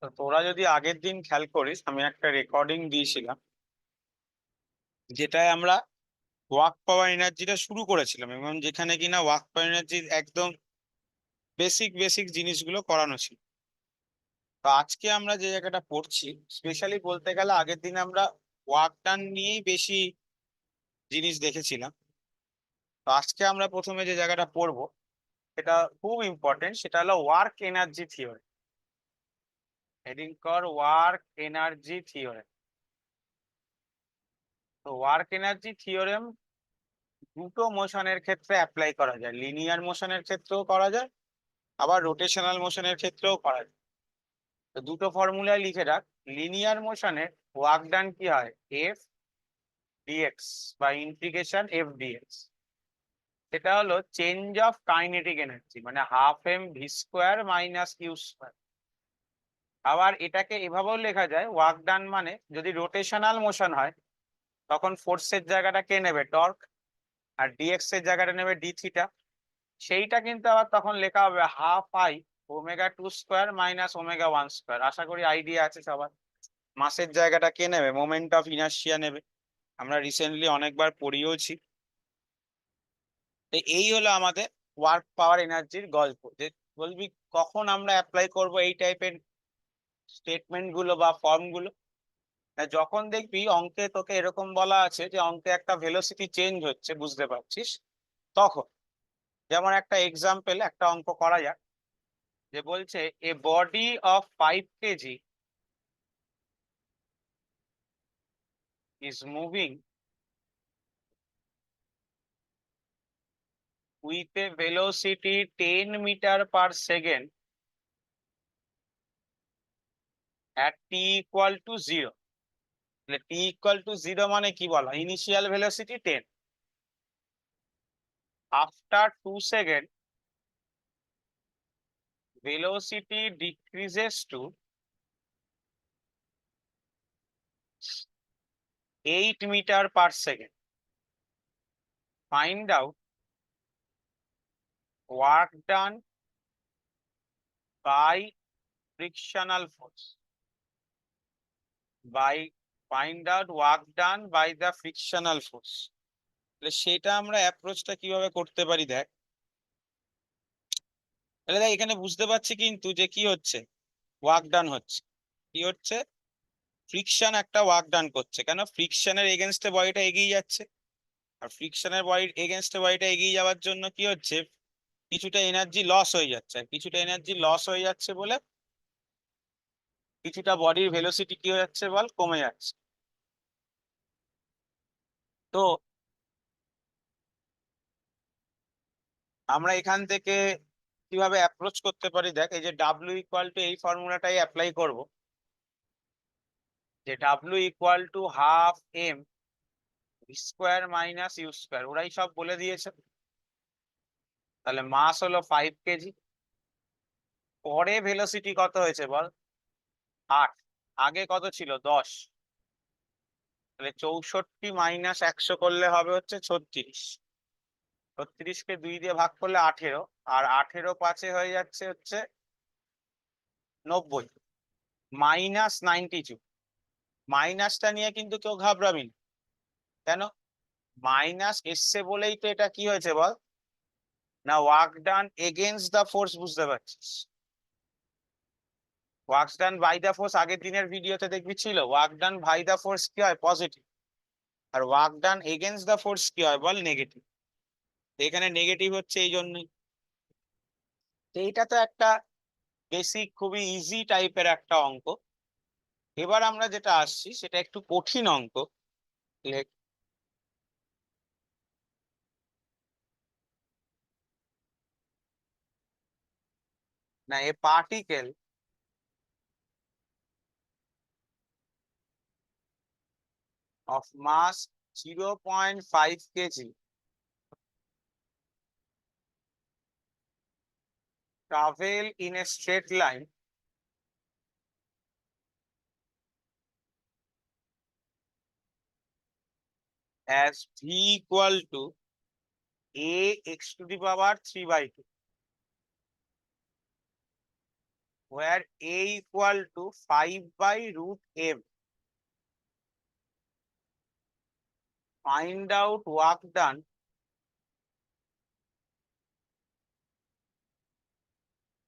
তো তোরা যদি আগের দিন খেয়াল করিস, আমি একটা রেকর্ডিং দিয়েছিলাম যেটায় আমরা ওয়ার্ক পাওয়ার এনার্জিটা শুরু করেছিলাম, এবং যেখানে কিনা ওয়ার্ক পাওয়ার এনার্জির একদম বেসিক বেসিক জিনিসগুলো করানো ছিল। তো আজকে আমরা যে জায়গাটা পড়ছি, স্পেশালি বলতে গেলে আগের দিন আমরা ওয়ার্ক ডান নিয়েই বেশি জিনিস দেখেছিলাম। তো আজকে আমরা প্রথমে যে জায়গাটা পড়বো সেটা খুব ইম্পর্টেন্ট, সেটা হলো ওয়ার্ক এনার্জি থিওরি। হেডিং কর ওয়ার্ক এনার্জি থিওরি। তো ওয়ার্ক এনার্জি থিওরেম দুটো মোশনের ক্ষেত্রে অ্যাপ্লাই করা যায়, লিনিয়ার মোশনের ক্ষেত্রেও করা যায়, আবার রোটেশনাল মোশনের ক্ষেত্রেও করা যায়। তো দুটো ফর্মুলায় লিখে রাখ। লিনিয়ার মোশনে ওয়ার্ক ডান কি হয়, এফ ডিএক্স বা ইন্টিগ্রেশন এফ ডিএক্স। সেটা হলো চেঞ্জ অফ কাইনেটিক এনার্জি, মানে half m v square minus u square. আবার এটাকে এভাবেও লেখা যায়, ওয়ার্ক ডান মানে যদি রোটেশনাল মোশন হয় তখন ফোর্সের জায়গাটা কে নেবে, টর্ক, আর ডিএক্স এর জায়গাটা নেবে ডি থিটা। সেইটা কিন্তু আবার তখন লেখা হবে half I omega two square minus omega one square. আশা করি আইডিয়া আছে সবার। মাসের জায়গাটা কে নেবে, মোমেন্ট অফ ইনার্শিয়া নেবে। আমরা রিসেন্টলি অনেকবার পড়িয়েওছি। তো এই হলো আমাদের ওয়ার্ক পাওয়ার এনার্জির গল্প। যে বলবি কখন আমরা অ্যাপ্লাই করব এই টাইপের স্টেটমেন্ট গুলো বা ফর্ম গুলো, যখন দেখবি অঙ্কে তোকে এরকম বলা আছে যে অঙ্কে একটা ভেলোসিটি চেঞ্জ হচ্ছে, বুঝতে পারছিস তখন। যেমন একটা এক্সাম্পল, একটা অঙ্ক করা যাক। যে বলছে a body of 5 kg is moving with a velocity 10 meter per second at t equal to 0. t equal to 0 মানে কি বলা, initial velocity 10, after 2 seconds velocity decreases to 8 meter per second. Find out work done by frictional force. Find out work done by the frictional force. সেটা আমরা অ্যাপ্রোচটা কিভাবে করতে পারি দেখ। তাহলে দেখ, এখানে বুঝতে পারছি কিন্তু যে কি হচ্ছে, ওয়ার্ক ডান হচ্ছে। কি হচ্ছে, ফ্রিকশন একটা ওয়ার্ক ডান করছে। কেন, ফ্রিকশনের এগেনস্টে বডিটা এগিয়ে যাচ্ছে। আর ফ্রিকশনের বডির এগেনস্টে বডিটা এগিয়ে যাওয়ার জন্য কি হচ্ছে, কিছুটা এনার্জি লস হয়ে যাচ্ছে। আর কিছুটা এনার্জি লস হয়ে যাচ্ছে বলে কিছুটা বডির ভেলোসিটি কি হয়ে যাচ্ছে বল, কমে যাচ্ছে। তো আমরা এখান থেকে কিভাবে অ্যাপ্রোচ করতে পারি দেখ। এই যে ডাব্লিউ ইকুয়াল টু, এই ফর্মুলাটাই অ্যাপ্লাই করব। যে ডাব্লিউ equal to half m square minus u square, ওরাই সব বলে দিয়েছে। তাহলে মাস হলো 5 kg। পরে ভেলোসিটি কত হয়েছে বল, 8। আগে কত ছিল, 10। তাহলে 64 মাইনাস 100 করলে হবে হচ্ছে 36। 36কে 2 দিয়ে ভাগ করলে 18, আর 18 5-এ হয়ে যাচ্ছে হচ্ছে 90, মাইনাস 92। মাইনাসটা নিয়ে কিন্তু কেউ ঘাবড়াবি না। কেন, মাইনাস এসছে বলেই তো এটা কি হয়েছে বল, না work done against the force, বুঝতে পারছিস। Work done by the force আগের দিনের ভিডিওতে দেখবি ছিল, work done by the force কি হয়, পজিটিভ। আর work done against the force কি হয় বল, নেগেটিভ। এখানে নেগেটিভ হচ্ছে এই জন্যই। তো এইটা তো একটা বেসিক, খুবই ইজি টাইপের একটা অঙ্ক। এবার আমরা যেটা আসছি সেটা একটু কঠিন অঙ্ক। লে- না, এ particle of mass 0.5 kg travel in a straight line as v equal to a x to the power 3/2. where a equal to 5/√m. Find out work done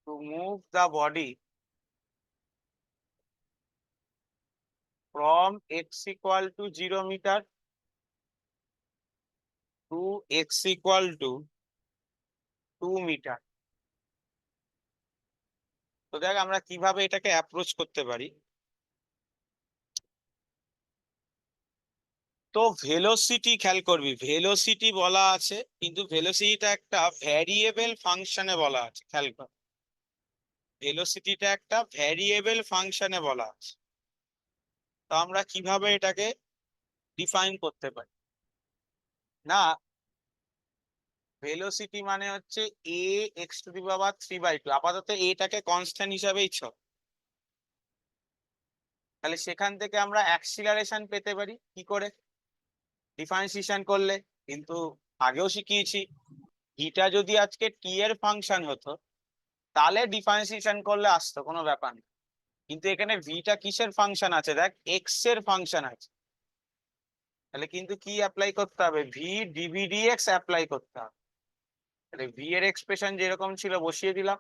to move the body from x equal to 0 meter to x equal to 2 meter. তো দেখ আমরা কিভাবে এটাকে approach করতে পারি। তো velocity খেয়াল করবি, ভেলোসিটি বলা আছে, কিন্তু ভেলোসিটিটা একটা ভ্যারিয়েবল ফাংশনে বলা আছে। খেয়াল কর, ভেলোসিটিটা একটা ভ্যারিয়েবল ফাংশনে বলা আছে। তো আমরা কিভাবে এটাকে ডিফাইন করতে পারি? না, ভেলোসিটি মানে হচ্ছে a x⁵2। আপাতত এটাকে কনস্ট্যান্ট হিসাবেই ছ। তাহলে সেখান থেকে আমরা অ্যাক্সিলারেশন পেতে পারি কি করে? ডিফারেন্সিয়েশন করলে। কিন্তু আগেও শিখিয়েছি, এটা যদি আজকে টি এর ফাংশন হতো তাহলে ডিফারেন্সিয়েশন করলে আসতো, কোনো ব্যাপার না। কিন্তু এখানে ভিটা কিসের ফাংশন আছে? দেখ, এক্স এর ফাংশন আছে। তাহলে কিন্তু কি অ্যাপ্লাই করতে হবে? ভি ডিভি ডিএক্স অ্যাপ্লাই করতে হবে। তাহলে ভি এর এক্সপ্রেশন যেরকম ছিল বসিয়ে দিলাম,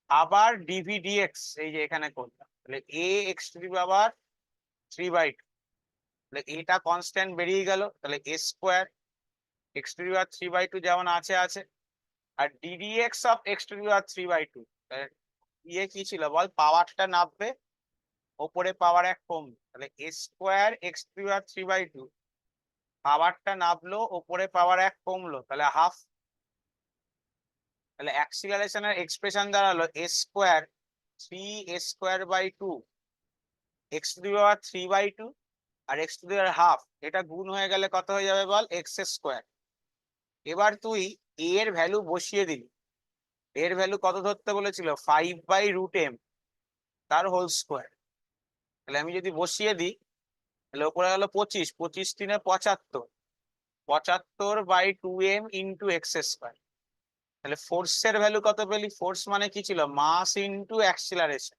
আবার ডিভি ডিএক্স এই যে এখানে করলাম। তাহলে এ x⁵3/2, তাহলে এটা কনস্ট্যান্ট বেরিয়ে গেল। তাহলে এ স্কোয়ার x⁵3/2 যেমন আছে আছে, আর ডিডিএক্স অফ x⁵3/2। ইয়ে কি ছিল বল? পাওয়ারটা নামবে, ওপরে পাওয়ার 1 কমবে। তাহলে এ স্কোয়ার x⁵3/2, পাওয়ারটা নামলো, ওপরে পাওয়ার 1 কমলো, তাহলে হাফ। তাহলে অ্যাক্সিলারেশনের এক্সপ্রেশন দাঁড়ালো এ স্কোয়ার 3a² x⁵3/2 আর x⁵½ এটা গুণ হয়ে গেলে কত হয়ে যাবে বল? x²। এবার তুই এর ভ্যালু বসিয়ে দিলি। এর ভ্যালু কত ধরতে বলেছিল? 5/√m তার হোল স্কোয়ার। তাহলে আমি যদি বসিয়ে দিই, তাহলে ওপরে গেল 25, 25 3 75, 75/2m ইন্টু x²। তাহলে ফোর্সের ভ্যালু কত পেলি? ফোর্স মানে কি ছিল? Mass into acceleration.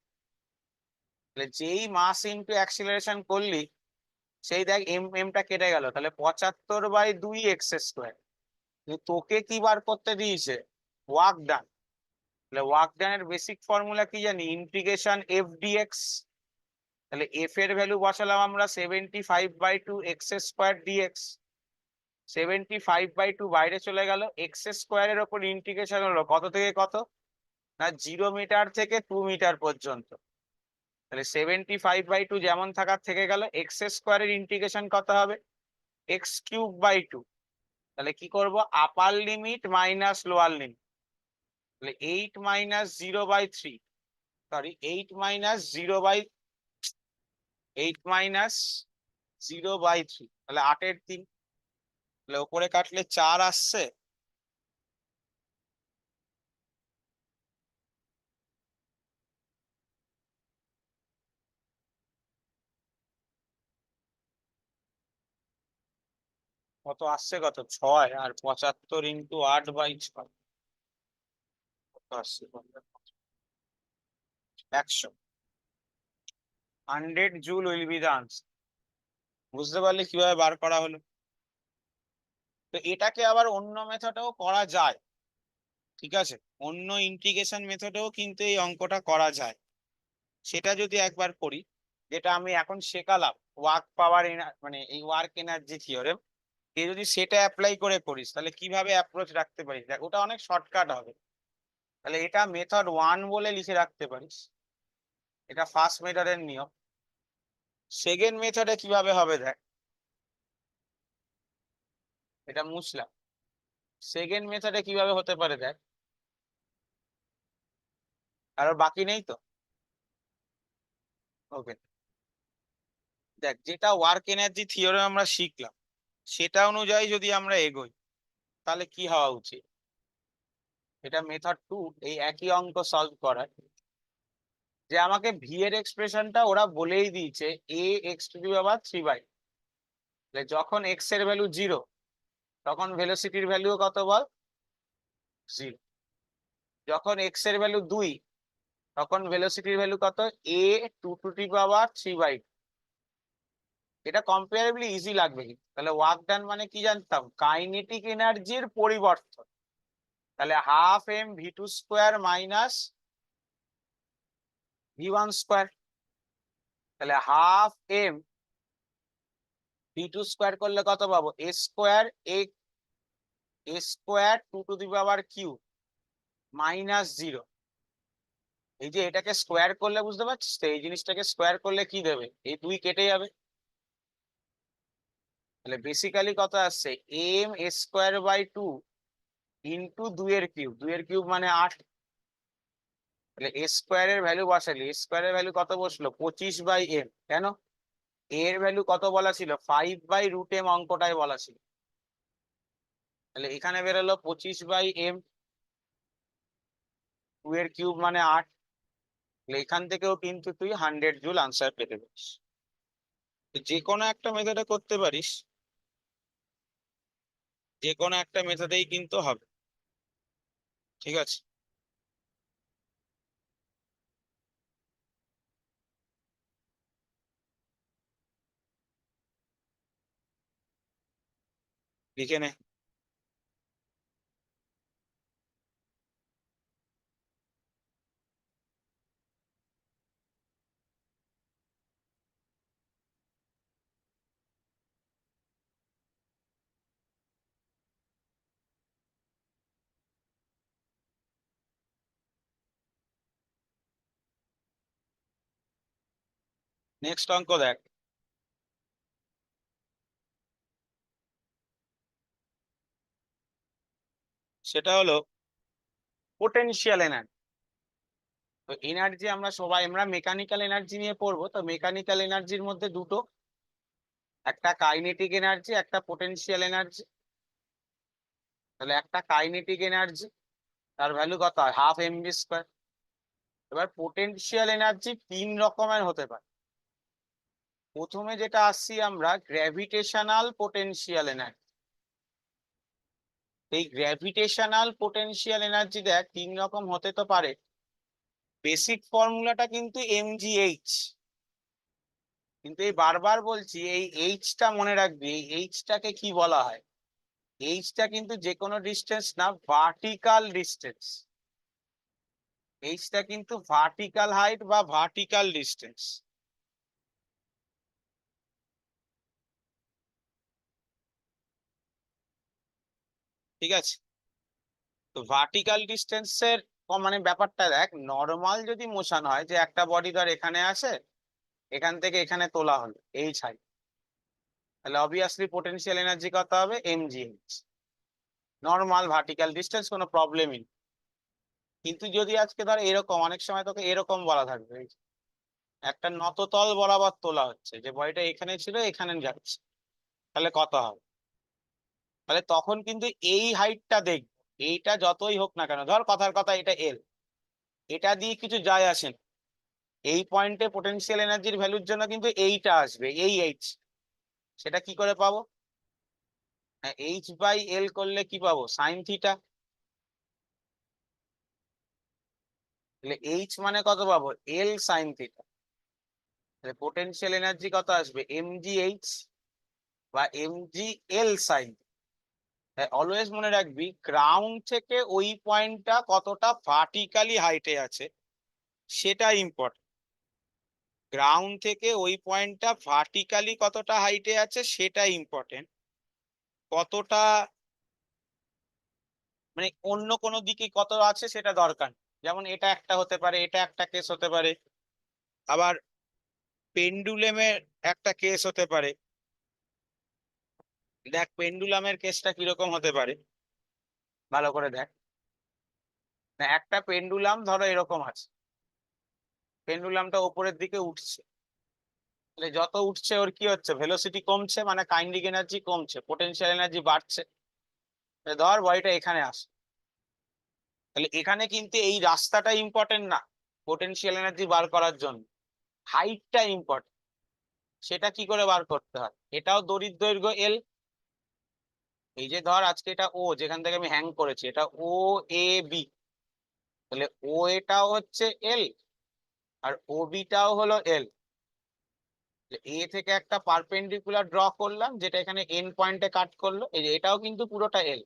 তাহলে যেই মাস ইন্টু অ্যাক্সিলারেশন করলি, সেই দেখ এমটা কেটে গেল। তাহলে 75/2x²। তোকে কি বার করতে দিয়েছে? Work done. তাহলে ওয়ার্ক ডানের বেসিক ফর্মুলা কি জানি? Integration f dx. তাহলে এফ এর ভ্যালু বসালাম আমরা 75/2x² ডিএক্স। 75/2 বাইরে চলে গেল, x² এর ওপর ইন্টিগ্রেশন হলো কত থেকে কত? না, 0 মিটার থেকে 2 মিটার পর্যন্ত। তাহলে 75/2 যেমন থাকার থেকে গেল, x² এর ইন্টিগ্রেশন কত হবে? x³/2। তাহলে কি করব? আপার লিমিট মাইনাস লোয়ার লিমিট। তাহলে 8 - 0/3, সরি 8 - 0/3, তাহলে 8/3। তাহলে ওপরে কাটলে 4 আসছে। কত আসছে? কত? 6। আর 75 ইন্টু 8/6 কত আসছে? 100। 100 joule will be the answer. বুঝতে পারলে কিভাবে বার করা হলো? তো এটাকে আবার অন্য মেথডেও করা যায়, ঠিক আছে? অন্য ইন্টিগ্রেশন মেথডেও কিন্তু এই অঙ্কটা করা যায়। সেটা যদি একবার করি, যেটা আমি এখন শেখালাম, ওয়ার্ক পাওয়ার মানে এই ওয়ার্ক এনার্জি থিওরেম, এ যদি সেটা অ্যাপ্লাই করে করিস তাহলে কিভাবে অ্যাপ্রোচ রাখতে পারিস দেখ, ওটা অনেক শর্টকাট হবে। তাহলে এটা মেথড 1 বলে লিখে রাখতে পারিস, এটা ফার্স্ট মেথডের নিয়ম। সেকেন্ড মেথডে কিভাবে হবে দেখ, এটা মুছলাম। সেকেন্ড মেথডে কিভাবে হতে পারে দেখ, আর বাকি নেই তো? ওকে, দেখ যেটা ওয়ার্ক এনার্জি থিওরেম আমরা শিখলাম, সেটা অনুযায়ী যদি আমরা এগোই তাহলে কি হওয়া উচিত? এটা মেথড 2, এই একই অঙ্ক সলভ করার, যে আমাকে ভি এর এক্সপ্রেশনটা ওরা বলেই দিয়েছে এ x⁵3/। যখন এক্স এর ভ্যালু 0, তখন ভেলোসিটির ভ্যালু কত বল? 0। যখন এক্স এর ভ্যালু 2, তখন ভেলোসিটির ভ্যালু কত, a 2^3/2। এটা কম্পারেবলি ইজি লাগবে। তাহলে ওয়ার্ক ডান মানে কি জানতাম, কাইনেটিক এনার্জির পরিবর্তন। তাহলে half m v2² minus v1²। তাহলে হাফ m v2² করলে কত পাবো, a² 2^3 মাইনাস 0। এই যে এটাকে স্কোয়ার করলে বুঝতে পারছিস তো, এই জিনিসটাকে স্কোয়ার করলে কি দেবে, এই 2 কেটে যাবে। তাহলে বেসিক্যালি কত আসছে, m²/2 ইন্টু 2^3, 2^3 মানে 8। তাহলে a² এর ভ্যালু বসালি, a² এর ভ্যালু কত বসলো, 25/m। কেন, এর ভ্যালু কত বলা ছিল, 5/√m অঙ্কটায় বলা ছিল। তাহলে এখানে বেরোলো 25/m, 2^3 মানে 8। তাহলে এখান থেকেও কিন্তু তুই 100 জুল আনসার পেতে পারিস। যে কোনো একটা মেথডে করতে পারিস, যে কোনো একটা মেথডেই কিন্তু হবে। ঠিক আছে, লিখে নে। নেক্সট অঙ্ক দেখ। সেটা হলো পোটেনশিয়াল এনার্জি। তো এনার্জি আমরা মেকানিক্যাল এনার্জি নিয়ে পড়বো। তো মেকানিক্যাল এনার্জির মধ্যে দুটো, একটা কাইনেটিক এনার্জি, একটা পোটেনশিয়াল এনার্জি। তাহলে একটা কাইনেটিক এনার্জি, তার ভ্যালু কত হয়, হাফ mv²। এবার পোটেনশিয়াল এনার্জি 3 রকমের হতে পারে। প্রথমে যেটা আসছি আমরা, গ্র্যাভিটেশনাল পোটেনশিয়াল এনার্জি। এই গ্র্যাভিটেশনাল পোটেনশিয়াল এনার্জি দেখ 3 রকম হতে তো পারে। বেসিক ফর্মুলাটা কিন্তু mgh, কিন্তু এই বারবার বলছি এই এইচটা মনে রাখবি, এই এইচটাকে কি বলা হয়, এইচটা কিন্তু যে কোনো ডিস্টেন্স না, ভার্টিক্যাল ডিস্টেন্স। এইচটা কিন্তু ভার্টিক্যাল হাইট বা ভার্টিক্যাল ডিস্টেন্স। ঠিক আছে, তো ভার্টিক্যাল ডিস্টেন্সের মানে ব্যাপারটা দেখ, নর্মাল যদি মোশন হয়, যে একটা বডি ধর এখানে আসে, এখান থেকে এখানে তোলা হলো এইচ হাইট, তাহলে অবভিয়াসলি পোটেনশিয়াল এনার্জি কত হবে, mgh। নর্মাল ভার্টিক্যাল ডিস্টেন্স, কোনো প্রবলেমই নেই। কিন্তু যদি আজকে ধর এরকম, অনেক সময় তোকে এরকম বলা থাকবে, এই যে একটা নততল বরাবর তোলা হচ্ছে, যে বডিটা এখানে ছিল এখানে যাচ্ছে, তাহলে কত হবে। তাহলে তখন কিন্তু এই হাইটটা দেখব, এইটা যতই হোক না কেন, ধর কথার কথা এটা এল, এটা দিয়ে কিছু যায় আসে না। এই পয়েন্টে পোটেনশিয়াল এনার্জির ভ্যালুর জন্য কিন্তু এইটা আসবে, এই এইচ। সেটা কি করে পাবো, h/l করলে কি পাবো, সাইন থিটা। তাহলে এইচ মানে কত পাবো, এল সাইন থিটা। তাহলে পোটেনশিয়াল এনার্জি কত আসবে, mgh বা mgl সাইন। অলওয়েজ মনে রাখবি, গ্রাউন্ড থেকে ওই পয়েন্টটা কতটা ভার্টিক্যালি হাইটে আছে সেটা ইম্পর্টেন্ট। গ্রাউন্ড থেকে ওই পয়েন্টটা ভার্টিক্যালি কতটা হাইটে আছে সেটা ইম্পর্টেন্ট। কতটা মানে অন্য কোনো দিকে কত আছে সেটা দরকার নেই। যেমন এটা একটা হতে পারে, এটা একটা কেস হতে পারে, আবার পেন্ডুলেমের একটা কেস হতে পারে। দেখ পেন্ডুলামের কেসটা কিরকম হতে পারে, ভালো করে দেখ। না, একটা পেন্ডুলাম ধরো এরকম আছে, পেন্ডুলামটা উপরের দিকে উঠছে। তাহলে যত উঠছে ওর কি হচ্ছে, ভেলোসিটি কমছে, মানে কাইনেটিক এনার্জি কমছে, পোটেনশিয়াল এনার্জি বাড়ছে। ধর বডিটা এখানে আসে, তাহলে এখানে কিন্তু এই রাস্তাটা ইম্পর্টেন্ট না পোটেনশিয়াল এনার্জি বার করার জন্য, হাইটটা ইম্পর্টেন্ট। সেটা কি করে বার করতে হয়, এটাও দড়ির দৈর্ঘ্য এল। এই যে ধর আজকে এটা ও, যেখান থেকে আমি হ্যাং করেছি, এটা ও এ বি, তাহলে ও এটাও হচ্ছে এল, আর ওবিটাও হলো এল। এ থেকে একটা পারপেন্ডিকুলার ড্র করলাম, যেটা এখানে এন পয়েন্টে কাট করলো, এই যে এটাও কিন্তু পুরোটা এল।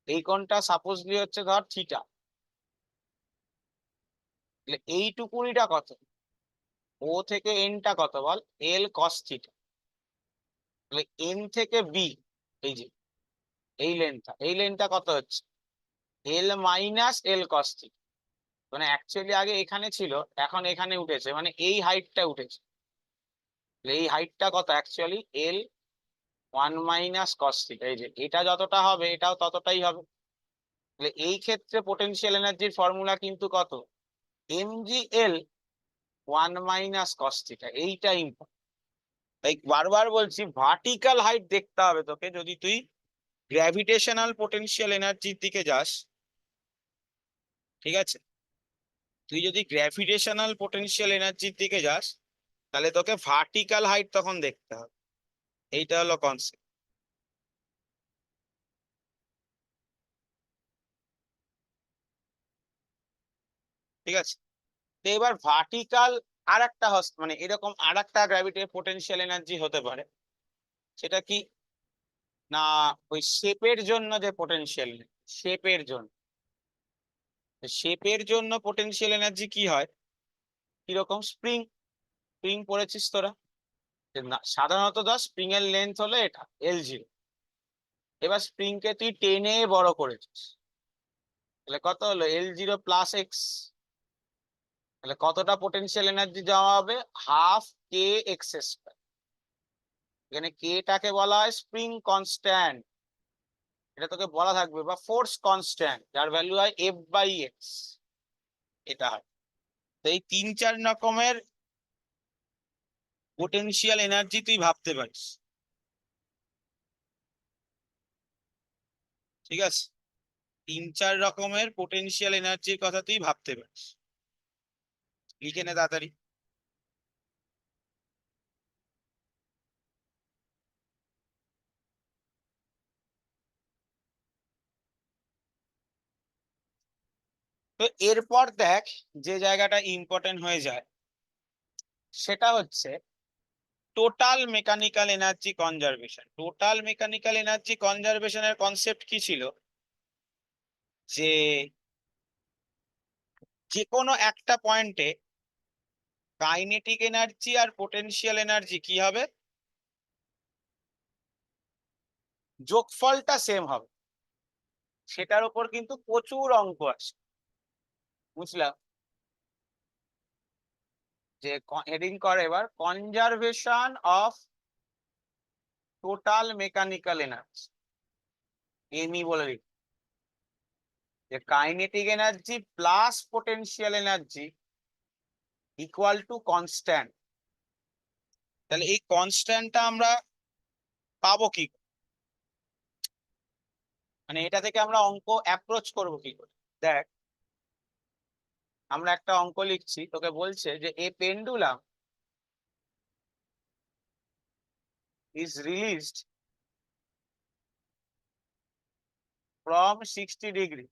এই কোণটা সাপোজলি হচ্ছে ধর থিটা। এইটুকুনিটা কত? ও থেকে এনটা কত বল? এল কস থিটা। তাহলে এন থেকে বি, এই যে এই লেনটা কত হচ্ছে? L minus L cos theta. মানে অ্যাকচুয়ালি আগে এখানে ছিল, এখন এখানে উঠেছে, মানে এই হাইটটা উঠেছে। এই হাইটটা কত actually? L one minus cos theta. এই যে এটা যতটা হবে এটাও ততটাই হবে। তাহলে এই ক্ষেত্রে পোটেনশিয়াল এনার্জির ফর্মুলা কিন্তু কত? MG L one minus cos theta. এইটা ইম্পর্টেন্ট। তাই বারবার বলছি, ভার্টিক্যাল হাইট দেখতে হবে তোকে যদি তুই গ্র্যাভিটেশনাল পোটেনশিয়াল এনার্জির দিকে যাস। ঠিক আছে, তুই যদি গ্র্যাভিটেশনাল পোটেনশিয়াল এনার্জির দিকে যাস, তাহলে তোকে ভার্টিক্যাল হাইট তখন দেখতে হবে। এইটা হলো কনসেপ্ট। ঠিক আছে, তো এবার ভার্টিক্যাল আর একটা মানে এরকম আর একটা গ্র্যাভিটি পোটেনশিয়াল এনার্জি হতে পারে। সেটা কি না, ওই শেপের জন্য যে পোটেনশিয়াল, শেপের জন্য, শেপের জন্য পোটেনশিয়াল এনার্জি কি হয়? কিরকম? স্প্রিং, স্প্রিং পড়েছিস তোরা? যে সাধারণত ধর স্প্রিং এর লেন্থ হলো এটা L0। এবার স্প্রিং কে তুই টেনে বড় করেছিস, তাহলে কত হলো? L0 plus x. তাহলে কতটা পোটেনশিয়াল এনার্জি জমা হবে? হাফ কে এক্স স্কয়ার। এখানে কে টাকে বলা হয় স্প্রিং কনস্ট্যান্ট, এটা তোকে বলা থাকবে, বা ফোর্স কনস্ট্যান্ট, যার ভ্যালু হয় F/x। এটা হয়। তো এই 3-4 রকমের পোটেনশিয়াল এনার্জি তুই ভাবতে পারিস। ঠিক আছে, 3-4 রকমের পোটেনশিয়াল এনার্জির কথা তুই ভাবতে পারিস। লিখে নে তাড়াতাড়ি। তো এরপর দেখ, যে জায়গাটা ইম্পর্টেন্ট হয়ে যায় সেটা হচ্ছে total mechanical energy conservation. Total mechanical energy কনজারভেশনের কনসেপ্ট কি ছিল? যে যে কোনো একটা পয়েন্টে কাইনেটিক এনার্জি আর পোটেনশিয়াল এনার্জি কি হবে? যোগফলটা সেম হবে। সেটার উপর কিন্তু প্রচুর অঙ্ক আছে, বুঝলাম? যে হেডিং করে এবার conservation of total mechanical energy, ME বলে দিই। যে kinetic energy plus potential energy equal to constant. তাহলে এই কনস্ট্যান্টটা আমরা পাবো কি? মানে এটা থেকে আমরা অঙ্ক অ্যাপ্রোচ করব কি করে? দেখ, আমরা একটা অঙ্ক লিখছি, তোকে বলছে যে a pendulum is released from 60 degree,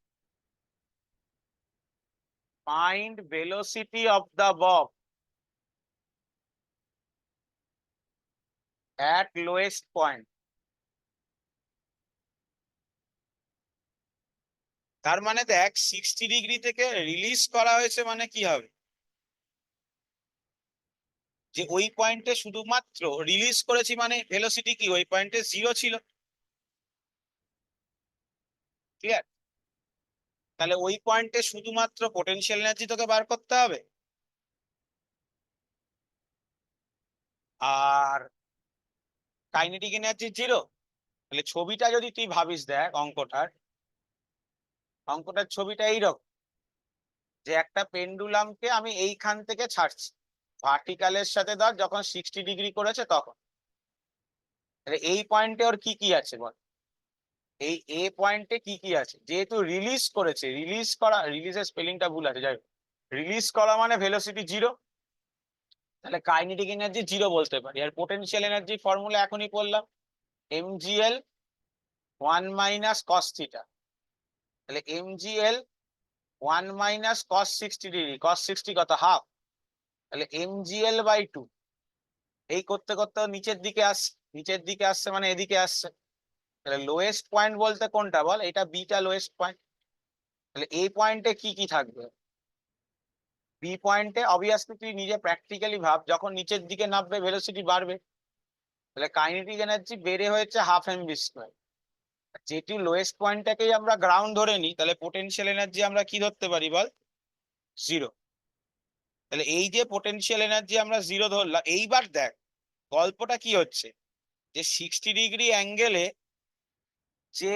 find velocity of the bob at lowest point। তার মানে দেখ, 60 ডিগ্রি থেকে রিলিজ করা হয়েছে, মানে কি হবে? যে ওই পয়েন্টে শুধুমাত্র রিলিজ করেছি, মানে ভেলোসিটি কি ওই পয়েন্টে 0 ছিল। ক্লিয়ার? তাহলে ওই পয়েন্টে শুধুমাত্র পোটেনশিয়াল এনার্জি তোকে বার করতে হবে। আর কাইনেটিক এনার্জি 0। তাহলে ছবিটা যদি তুই ভাবিস, দেখ অঙ্কটার ছবিটা এইরকম, যে একটা পেন্ডুলামকে আমি এইখান থেকে ছাড়ছি ভার্টিক্যালের সাথে, ধর যখন 60 ডিগ্রি করেছে তখন। তাহলে এই পয়েন্টে ওর কি কি আছে বল? এই এ পয়েন্টে কি কি আছে? যেহেতু রিলিজ করেছে, রিলিজ করা, রিলিজের স্পেলিংটা ভুল আছে, যাই হোক, রিলিজ করা মানে ভেলোসিটি 0। তাহলে কাইনেটিক এনার্জি 0 বলতে পারি। আর পোটেনশিয়াল এনার্জি ফর্মুলা এখনই পড়লাম, mgl 1 মাইনাস কস থিটা। তাহলে mgl 1 মাইনাস কস 60 ডিগ্রি, কস 60 কত, হাফ, তাহলে mgl/2। এই করতে করতে নিচের দিকে আসছে, নিচের দিকে আসছে মানে এদিকে আসছে, তাহলে লোয়েস্ট পয়েন্ট বলতে কোনটা বল, এটা বিটা লোয়েস্ট পয়েন্ট। তাহলে এই পয়েন্টে কি কি থাকবে, বি পয়েন্টে অবভিয়াসলি তুই নিজে প্র্যাকটিক্যালি ভাব, যখন নিচের দিকে নামবে ভেলোসিটি বাড়বে, তাহলে কাইনেটিক এনার্জি বেড়ে হয়েছে হাফ mv²। যেহেতু লোয়েস্ট পয়েন্টটাকেই আমরা গ্রাউন্ড ধরে নিই, তাহলে পোটেনশিয়াল এনার্জি আমরা কি ধরতে পারি বল, জিরো। তাহলে এই যে পোটেনশিয়াল এনার্জি আমরা জিরো ধরলাম, এইবার দেখ গল্পটা কি হচ্ছে, যে 60 ডিগ্রি অ্যাঙ্গেলে যে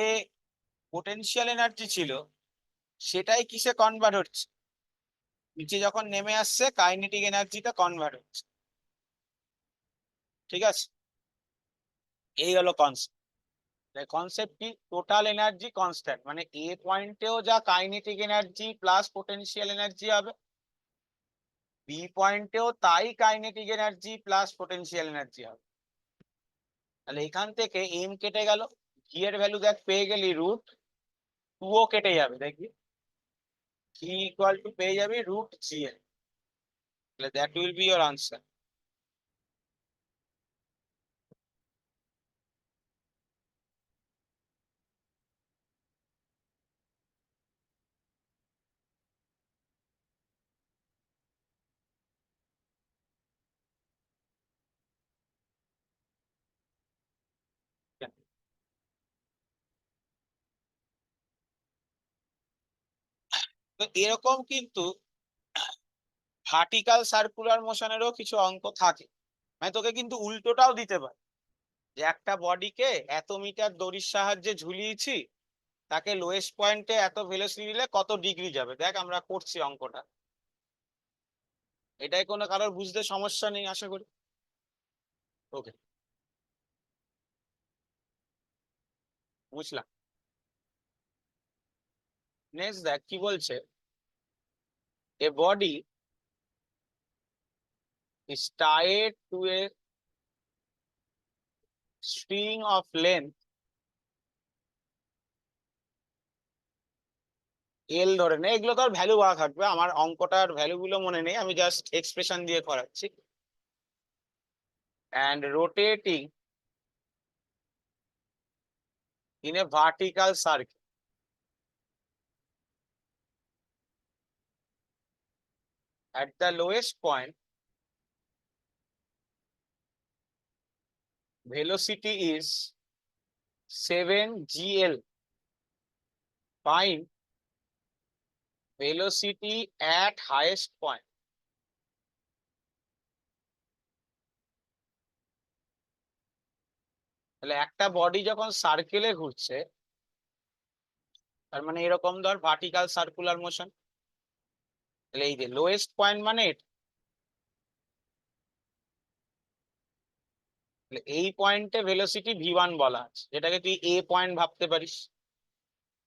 পোটেনশিয়াল এনার্জি ছিল সেটাই কিসে কনভার্ট হচ্ছে, নিচে যখন নেমে আসছে কাইনেটিক এনার্জিটা কনভার্ট হচ্ছে। ঠিক আছে, এই হলো কনসেপ্ট। কনসেপ্ট কি, টোটাল এনার্জি কনস্ট্যান্ট, মানে এ পয়েন্টেও যা kinetic energy plus potential energy হবে, বি পয়েন্টেও তাই kinetic energy plus potential energy হবে। তাহলে এখান থেকে এম কেটে গেল, ভি এর ভ্যালু দেখ পেয়ে গেলি √2, ও কেটে যাবে দেখবি, কি ইকুয়াল টু পেয়ে যাবি √gl। তাহলে that will be your answer. তো এরকম কিন্তু ভার্টিক্যাল সার্কুলার মোশনেরও কিছু অঙ্ক থাকে, মানে তোকে কিন্তু উল্টোটাও দিতে পারে, যে একটা বডিকে এত মিটার দড়ির সাহায্যে ঝুলিয়েছি, তাকে লোয়েস্ট পয়েন্টে এত ভেলোসিটি দিলে কত ডিগ্রি যাবে, দেখ আমরা করছি অঙ্কটা, এটাই কোনো কারোর বুঝতে সমস্যা নেই আশা করি। ওকে, বুঝলাম। নেক্সট দেখ কি বলছে, a body is tied to a string of length L ধরে নে, এগুলো তো আর ভ্যালু বলা থাকবে, আমার অঙ্কটার ভ্যালু গুলো মনে নেই, আমি জাস্ট এক্সপ্রেশন দিয়ে করাচ্ছি, and rotating in a vertical circle at the lowest point, velocity is 7gl. Find velocity at highest point. তাহলে একটা বডি যখন সার্কেলে ঘুরছে, তার মানে এরকম ধর ভার্টিক্যাল সার্কুলার মোশন, তাহলে এই যে লোয়েস্ট পয়েন্ট মানে এটা, তাহলে এই পয়েন্টে ভেলোসিটি v1 বলা আছে, যেটাকে তুই এ পয়েন্ট ভাবতে পারিস।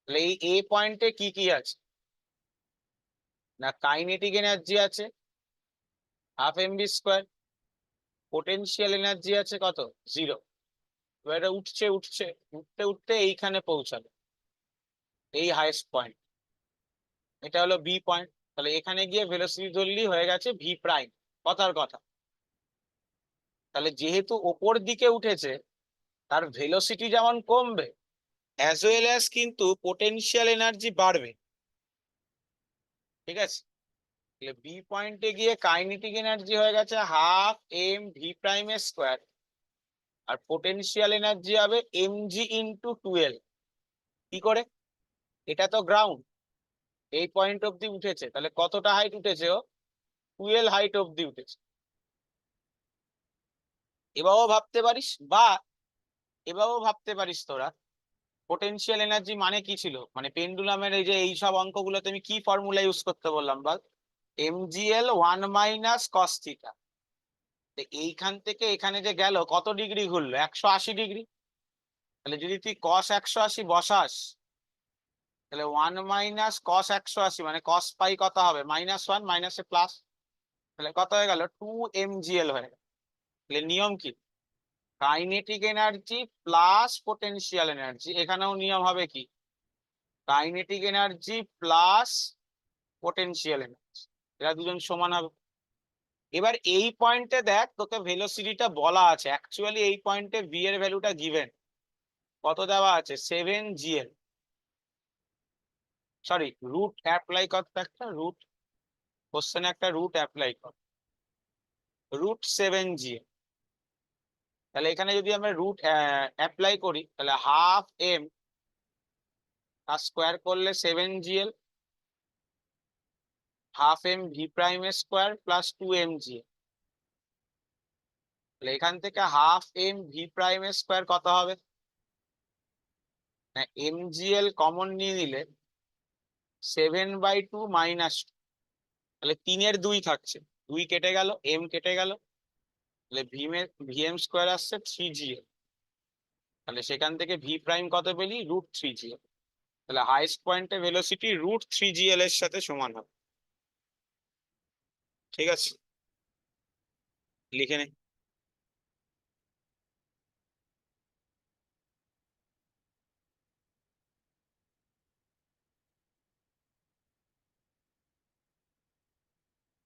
তাহলে এই এ পয়েন্টে কি কি আছে, না কাইনেটিক এনার্জি আছে হাফ mv², পোটেনশিয়াল এনার্জি আছে কত, জিরো। এবার এটা উঠছে উঠছে উঠতে উঠতে এইখানে পৌঁছাবে, এই হাইয়েস্ট পয়েন্ট, এটা হলো বি পয়েন্ট। তাহলে এখানে গিয়ে ভেলোসিটি ধরলেই হয়ে গেছে ভি প্রাইম, কথার কথা। তাহলে যেহেতু ওপর দিকে উঠেছে, তার ভেলোসিটি যেমন কমবে, অ্যাজ ওয়েল অ্যাজ কিন্তু পোটেনশিয়াল এনার্জি বাড়বে। ঠিক আছে, তাহলে বি পয়েন্টে গিয়ে কাইনেটিক এনার্জি হয়ে গেছে ½ mv², আর পোটেনশিয়াল এনার্জি হবে mg×12। কি করে, এটা তো গ্রাউন্ড, এই পয়েন্ট অব্দি উঠেছে, তাহলে কতটা হাইট উঠেছে, ও 12 হাইট অব্দি উঠেছে। এভাবেও ভাবতে পারিস, বা এভাবেও ভাবতে পারিস তোরা, পোটেনশিয়াল এনার্জি মানে কি ছিল, মানে পেন্ডুলামের এই যে এই সব অঙ্কগুলোতে আমি কি ফর্মুলা ইউজ করতে বললাম বল, mgl 1 - cos θ। এইখান থেকে এখানে যে গেল কত ডিগ্রি ঘুরলো, 180 ডিগ্রি। তাহলে যদি তুই cos 180 বসাস, তাহলে 1 - cos 180 মানে cos পাই কত হবে, -1, মাইনাসে প্লাস, তাহলে কত হয়ে গেল 2mgl হয়ে গেল। তাহলে নিয়ম কি, kinetic energy plus potential energy, এখানেও নিয়ম হবে কি, kinetic energy plus potential energy, এরা দুজন সমান হবে। এবার এই পয়েন্টে দেখ তোকে ভেলোসিটিটা বলা আছে, অ্যাকচুয়ালি এই পয়েন্টে ভি এর ভ্যালুটা গিভেন কত দেওয়া আছে 7 GL, সরি রুট অ্যাপ্লাই কর, একটা রুট কোশ্চেনে একটা রুট অ্যাপ্লাই কর, √7 GL। তাহলে এখানে যদি আমরা রুট অ্যাপ্লাই করি তাহলে হাফ এম তার স্কোয়ার করলে 7 GL, half m v prime এর স্কোয়ার প্লাস 2 mGL। তাহলে এখান থেকে হাফ এম ভি প্রাইম এর স্কোয়ার কত হবে, না mGL কমন নিয়ে নিলে 7/2 - 2, তাহলে 3-এর 2 থাকছে, 2 কেটে গেল, এম কেটে গেল, তাহলে ভিএম স্কোয়ার আসছে 3GL। তাহলে সেখান থেকে ভি প্রাইম কত পেলি √3GL। তাহলে হাইস্ট পয়েন্টে ভেলোসিটি √3GL এর সাথে সমান হবে। ঠিক আছে, লিখে নে।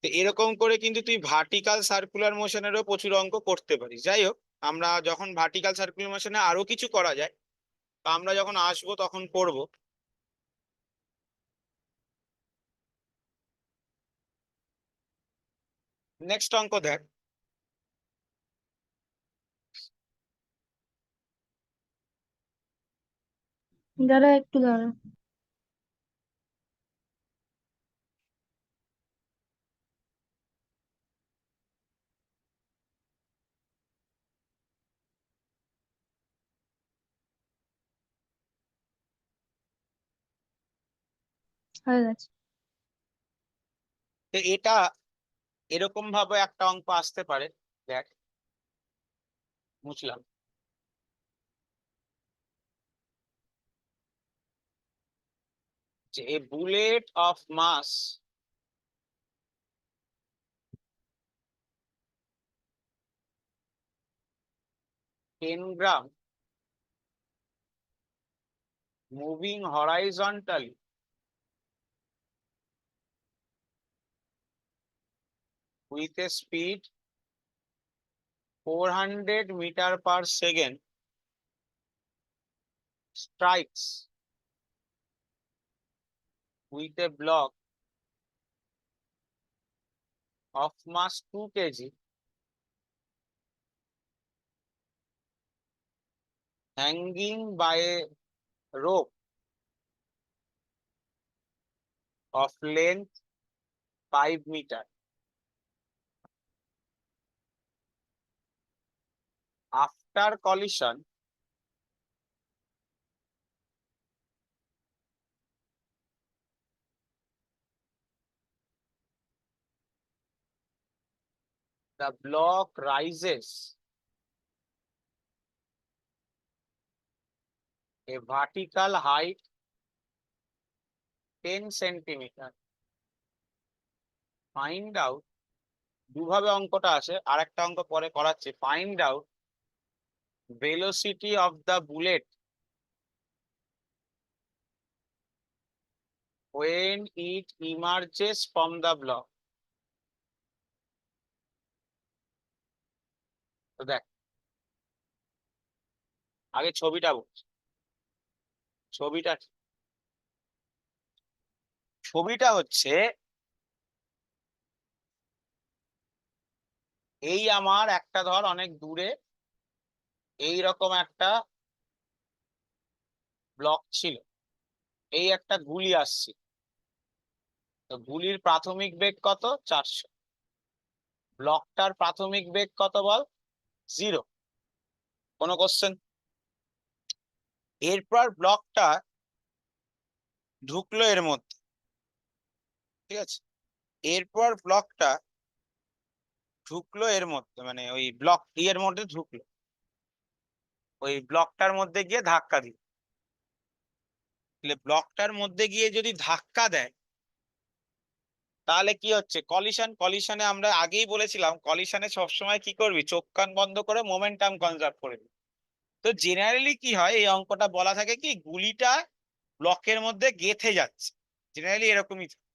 তো এরকম করে কিন্তু তুই ভার্টিক্যাল সার্কুলার মোশনেরও প্রচুর অঙ্ক করতে পারিস। যাই হোক, আমরা যখন ভার্টিক্যাল সার্কুলার মোশনে আরো কিছু করা যায়, তা আমরা যখন আসবো তখন করব। নেক্সট অঙ্ক দেখ। দাঁড়া একটু দাঁড়া। হয়ে গেছে। তো এটা এরকম ভাবে একটা অঙ্ক আসতে পারে, দেখ বুঝলাম যে a bullet of mass 10 gram moving horizontally with a speed 400 meter/second strikes with a block of mass 2 kg hanging by a rope of length 5 meter. After collision, the block rises a vertical height 10 centimeter. Find out, দুভাবে অঙ্কটা আসে, আর একটা অঙ্ক পরে করাচ্ছে। Find out velocity of the bullet when it emerges from the block. তো দেখ, আগে ছবিটা বলছি। ছবিটা ছবিটা হচ্ছে এই আমার একটা ধর অনেক দূরে এই রকম একটা ব্লক ছিল, এই একটা গুলি আসছে, তো গুলির প্রাথমিক বেগ কত 400, ব্লকটার প্রাথমিক বেগ কত বল 0, কোনো কোশ্চেন। এরপর ব্লকটা ঢুকলো এর মধ্যে, ঠিক আছে, এরপর ব্লকটা ঢুকলো এর মধ্যে, মানে ওই ব্লক এর মধ্যে ঢুকলো, ওই ব্লকটার মধ্যে গিয়ে ধাক্কা দিল। তাহলে ব্লকটার মধ্যে গিয়ে যদি ধাক্কা দেয় তাহলে কি হচ্ছে কলিশন। কলিশনে আমরা আগেই বলেছিলাম কলিশনে সবসময় কি করবি, চোখ কান বন্ধ করে মোমেন্টাম কনজার্ভ করে দিবি। তো জেনারেলি কি হয়, এই অঙ্কটা বলা থাকে কি গুলিটা ব্লকের মধ্যে গেঁথে যাচ্ছে, জেনারেলি এরকমই থাকে।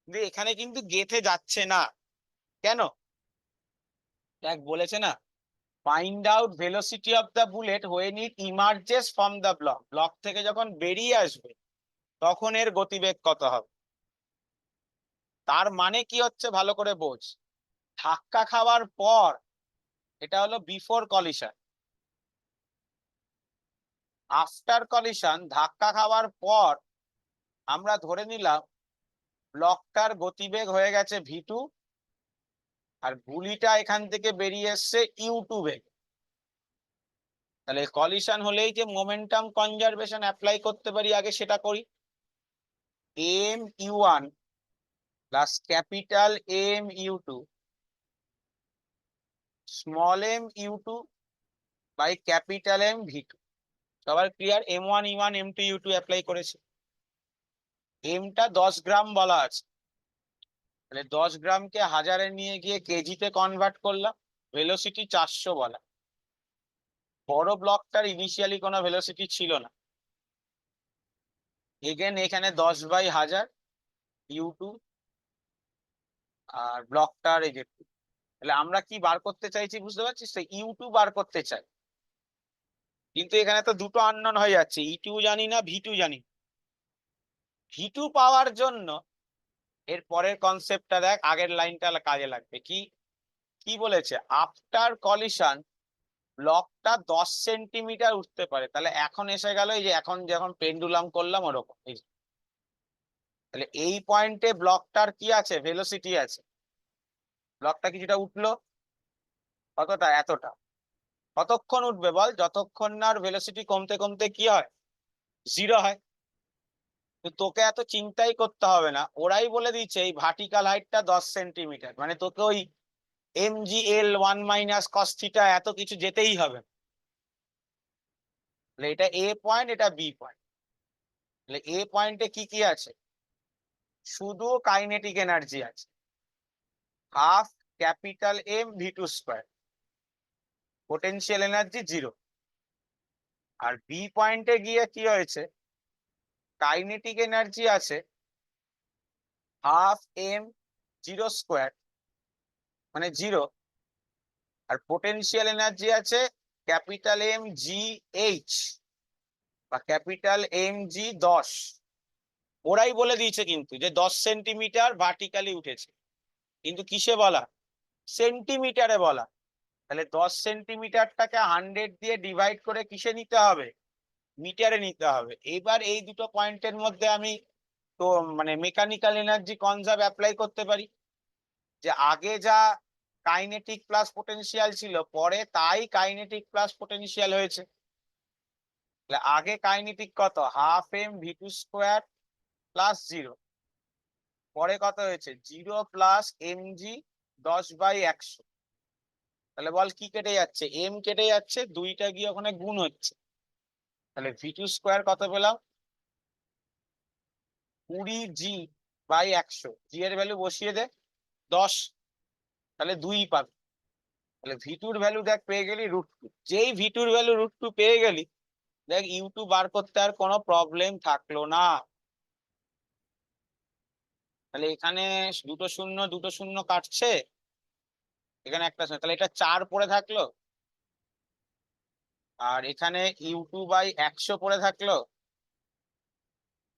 কিন্তু এখানে কিন্তু গেঁথে যাচ্ছে না। কেন? দেখ বলেছে না, find out velocity of the bullet when it ইমার্জেস from the block. Block থেকে যখন বেরিয়ে আসবে তখন এর গতিবেগ কত হবে। তার মানে কি হচ্ছে ভালো করে বোঝ। ধাক্কা খাওয়ার পর, এটা হলো বিফোর কলিশন। আফটার কলিশন, ধাক্কা খাওয়ার পর আমরা ধরে নিলাম ব্লকটার গতিবেগ হয়ে গেছে v2, আর গুলিটা এখান থেকে বেরিয়ে এসছে u2 বেগ। তাহলে কলিশন হলেই যে মোমেন্টাম কনজারভেশন অ্যাপ্লাই করতে পারি, আগে সেটা করি। M u1 plus capital m u2 small m u2 by capital m v2। সবার clear? m1 e1 m2 u2 apply করেছে। এমটা 10 গ্রাম বলা আছে, তাহলে 10 গ্রামকে হাজারে নিয়ে গিয়ে কেজিতে কনভার্ট করলাম। ভেলোসিটি 400 বলা। বড় ব্লকটার ইনিশিয়ালি কোনো ভেলোসিটি ছিল না। এগেন এখানে 10/1000 u2, আর ব্লকটার এই যে 2। তাহলে আমরা কি বার করতে চাইছি বুঝতে পারছিস তো? u2 বার করতে চাই, কিন্তু এখানে তো দুটো আননোন হয়ে যাচ্ছে, e2 জানি না, v2 জানি। v2 পাওয়ার জন্য এর পরের কনসেপ্টটা দেখ, আগের লাইনটা কাজে লাগবে। কি কি বলেছে? আফটার কলিশন ব্লকটা 10 সেন্টিমিটার উঠতে পারে। তাহলে এখন এসে গেল এই যে এখন যখন পেন্ডুলাম করলাম ওরকম। এই যে, তাহলে এই পয়েন্টে ব্লকটার কি আছে? ভেলোসিটি আছে। ব্লকটা কিছুটা উঠলো, কতটা? এতটা। কতক্ষণ উঠবে বল? যতক্ষণ না ভেলোসিটি কমতে কমতে কি হয়? 0 হয়। তো তোকে এত চিন্তাই করতে হবে না, ওরাই বলে দিচ্ছে এই ভার্টিক্যাল হাইটটা 10 সেন্টিমিটার, মানে তোকে ওই mgl1 - cos θ এত কিছু যেতেই হবে। তাহলে এটা এ পয়েন্ট, এটা বি পয়েন্ট। তাহলে এ পয়েন্টে কি কি আছে? শুধু কাইনেটিক এনার্জি আছে, half capital m v2 square. Potential energy 0। আর বি পয়েন্টে গিয়ে কি হয়েছে? কাইনেটিক এনার্জি আছে হাফ এম 0 স্কোয়ার, মানে 0। আর পোটেনশিয়াল এনার্জি আছে ক্যাপিটাল এম জি এইচ, বা ক্যাপিটাল এম জি 10। ওরাই বলে দিয়েছে কিন্তু যে 10 সেন্টিমিটার ভার্টিক্যালি উঠেছে, কিন্তু কিসে বলা? সেন্টিমিটারে বলা। তাহলে 10 সেন্টিমিটারটাকে 100 দিয়ে ডিভাইড করে কিসে নিতে হবে? মিটারে নিতে হবে। এবার এই দুটো পয়েন্টের মধ্যে আমি তো মানে মেকানিক্যাল এনার্জি কনজার্ভ অ্যাপ্লাই করতে পারি, যে আগে যা কাইনেটিক প্লাস পোটেনশিয়াল ছিল পরে তাই কাইনেটিক প্লাস পোটেনশিয়াল হয়েছে। তাহলে আগে কাইনেটিক কত? Half M v2 square plus 0, পরে কত হয়েছে? 0 প্লাস mg 10/100। তাহলে বল কি কেটে যাচ্ছে? এম কেটে যাচ্ছে, দুইটা গিয়ে ওখানে গুণ হচ্ছে। তাহলে v2 স্কোয়ার কত পেলাম? 20g/100। জি এর ভ্যালু বসিয়ে দে 10, তাহলে 2 পাবে। তাহলে v2 ভ্যালু দেখ পেয়ে গেলি √2। যেই v2 ভ্যালু √2 পেয়ে গেলি, দেখ u2 বার করতে আর কোনো প্রবলেম থাকলো না। তাহলে এখানে দুটো শূন্য দুটো শূন্য কাটছে, এখানে একটা শূন্য, তাহলে এটা 4 পড়ে থাকলো। আর এখানে u2/100 পড়ে থাকলো।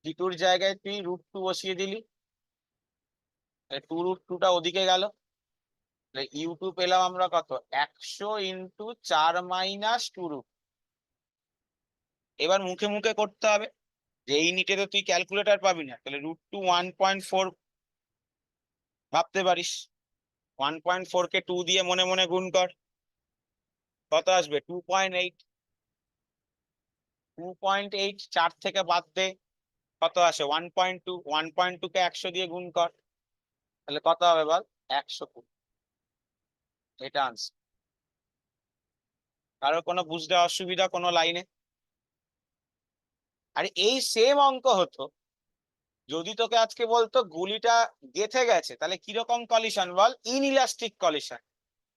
v2 জায়গায় তুই √2 বসিয়ে দিলি, 2√2টা ওদিকে গেল। u2 পেলাম আমরা কত? 100 × 4 - 2√। এবার মুখে মুখে করতে হবে, যে এই নিটে তো তুই ক্যালকুলেটর পাবি না, তাহলে √2 1.4 ভাবতে পারিস। 1.4 কে 2 দিয়ে মনে মনে গুণ কর, কত আসবে? 2.8। 2.8 4 থেকে বাদ দে, কত আসে? 1.2। 1.2 কে 100 দিয়ে গুণ কর, তাহলে কত হবে বল? 120। এটা আনসার। কারো কোনো বুঝতে অসুবিধা কোনো লাইনে? আর এই সেম অঙ্ক হতো যদি তোকে আজকে বলতো গুলিটা গেঁথে গেছে, তাহলে কিরকম কলিশন বল? Inelastic collision.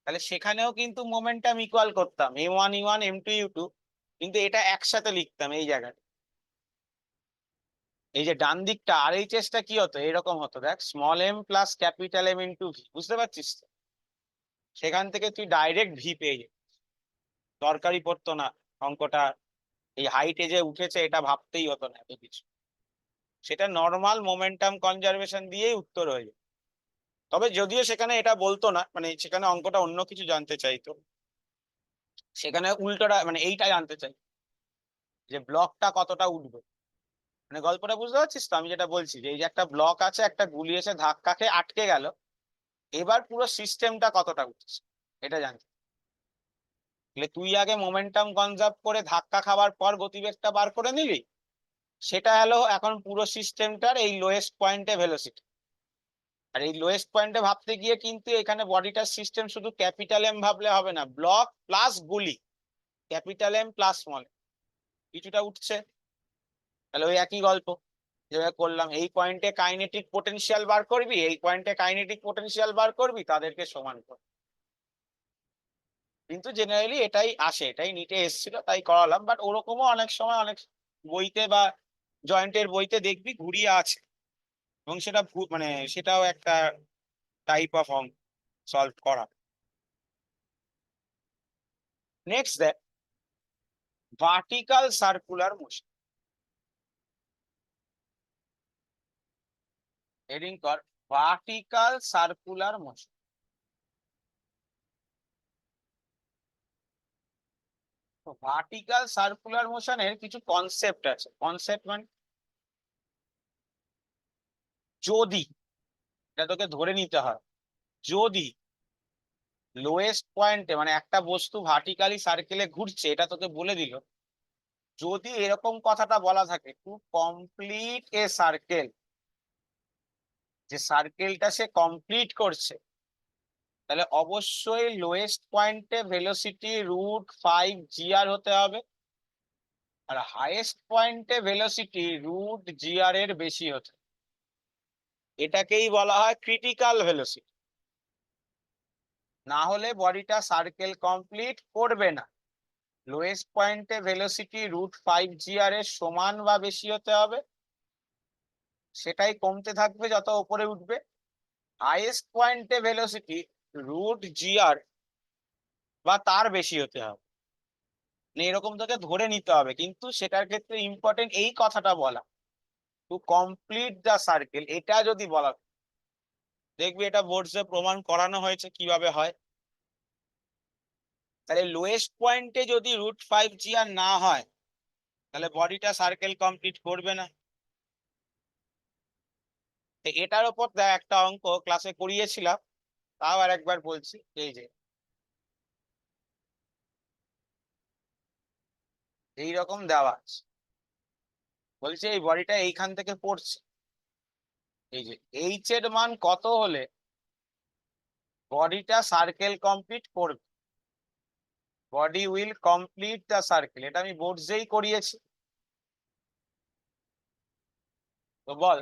তাহলে সেখানেও কিন্তু মোমেন্টাম ইকুয়াল করতাম, m1 e1 m2 u2, কিন্তু এটা একসাথে লিখতাম এই জায়গায়। এই যে ডান দিকটা RHS টা কি হতো, এরকম হতো, দেখ small m plus capital m into v, বুঝতে পারছিস তো? সেখান থেকে তুই ডাইরেক্ট ভি পেয়ে যাবি, দরকারই পড়তো না অঙ্কটা এই হাইটে যে উঠেছে এটা ভাবতেই হতো না এত কিছু। সেটা নর্মাল মোমেন্টাম কনজারভেশন দিয়েই উত্তর হয়ে যায়। তবে যদিও সেখানে এটা বলতো না, মানে সেখানে অঙ্কটা অন্য কিছু জানতে চাইতো, সেখানে উল্টোটা মানে এইটা জানতে চাই যে ব্লকটা কতটা উঠবে। মানে গল্পটা বুঝতে পারছিস তো আমি যেটা বলছি, যে এই যে একটা ব্লক আছে, একটা গুলি এসে ধাক্কা খেয়ে আটকে গেল, এবার পুরো সিস্টেমটা কতটা উঠছে এটা জানতে। তাহলে তুই আগে মোমেন্টাম কনজার্ভ করে ধাক্কা খাওয়ার পর গতিবেগটা বার করে নিলি, সেটা হলো এখন পুরো সিস্টেমটার এই লোয়েস্ট পয়েন্টে ভেলোসিটি। আর এই লোয়েস্ট পয়েন্টে ভাবতে গিয়ে কিন্তু এখানে বডিটার সিস্টেম শুধু ক্যাপিটাল এম ভাবলে হবে না, ব্লক প্লাস গুলি, ক্যাপিটাল এম প্লাস স্মল কিছুটা উঠছে। তাহলে ওই একই গল্প যেভাবে করলাম, এই পয়েন্টে কাইনেটিক পোটেনশিয়াল বার করবি, এই পয়েন্টে কাইনেটিক পোটেনশিয়াল বার করবি, তাদেরকে সমান কর। কিন্তু জেনারেলি এটাই আসে, এটাই নিটে এসেছিল তাই করালাম, বাট ওরকমও অনেক সময় অনেক বইতে বা জয়েন্টের বইতে দেখবি ঘুরিয়ে আছে, এবং সেটা মানে সেটাও একটা টাইপ অফ অঙ্ক সলভ করা। নেক্সট দেখ ভার্টিক্যাল সার্কুলার মোশন, হেডিং কর ভার্টিক্যাল সার্কুলার মোশন। তো ভার্টিক্যাল সার্কুলার মোশনের কিছু কনসেপ্ট আছে, কনসেপ্ট মানে যদি, এটা তোকে ধরে নিতে হয়, যদি লোয়েস্ট পয়েন্টে মানে একটা বস্তু ভার্টিক্যালি সার্কেলে ঘুরছে, এটা তোকে বলে দিল, যদি এরকম কথাটা বলা থাকে টু কমপ্লিট এ সার্কেল, যে সার্কেলটা সে কমপ্লিট করছে, তাহলে অবশ্যই লোয়েস্ট পয়েন্টে ভেলোসিটি √5 g হতে হবে, আর হাইয়েস্ট পয়েন্টে ভেলোসিটি √gr এর বেশি হতে হবে। এটাকেই বলা হয় ক্রিটিক্যাল ভেলোসিটি, না হলে বডিটা সার্কেল কমপ্লিট করবে না। লোয়েস্ট পয়েন্টে ভেলোসিটি √5 g এর সমান বা বেশি হতে হবে, সেটাই কমতে থাকবে যত উপরে উঠবে। হাইয়েস্ট পয়েন্টে ভেলোসিটি √gr বা তার বেশি হতে হবে, মানে এরকম তোকে ধরে নিতে হবে। কিন্তু সেটার ক্ষেত্রে ইম্পর্টেন্ট এই কথাটা বলা, টু কমপ্লিট দ্য সার্কেল, এটা যদি বলা, দেখবি এটা বোর্ডসে প্রমাণ করানো হয়েছে কিভাবে হয়। তাহলে লোয়েস্ট পয়েন্টে যদি √5 g না হয়, তাহলে বডিটা সার্কেল কমপ্লিট করবে না। তো এটার উপর দেখ একটা অঙ্ক ক্লাসে করিয়েছিলাম, তাও আর একবার বলছি, এই যে এইরকম দেওয়া আছে, বলছে এই বডিটা এইখান থেকে পড়ছে, এই যে এইচ এর মান কত হলে বডিটা সার্কেল কমপ্লিট করবে, body will complete the circle, এটা আমি বোর্ডসেই করিয়েছি। তো বল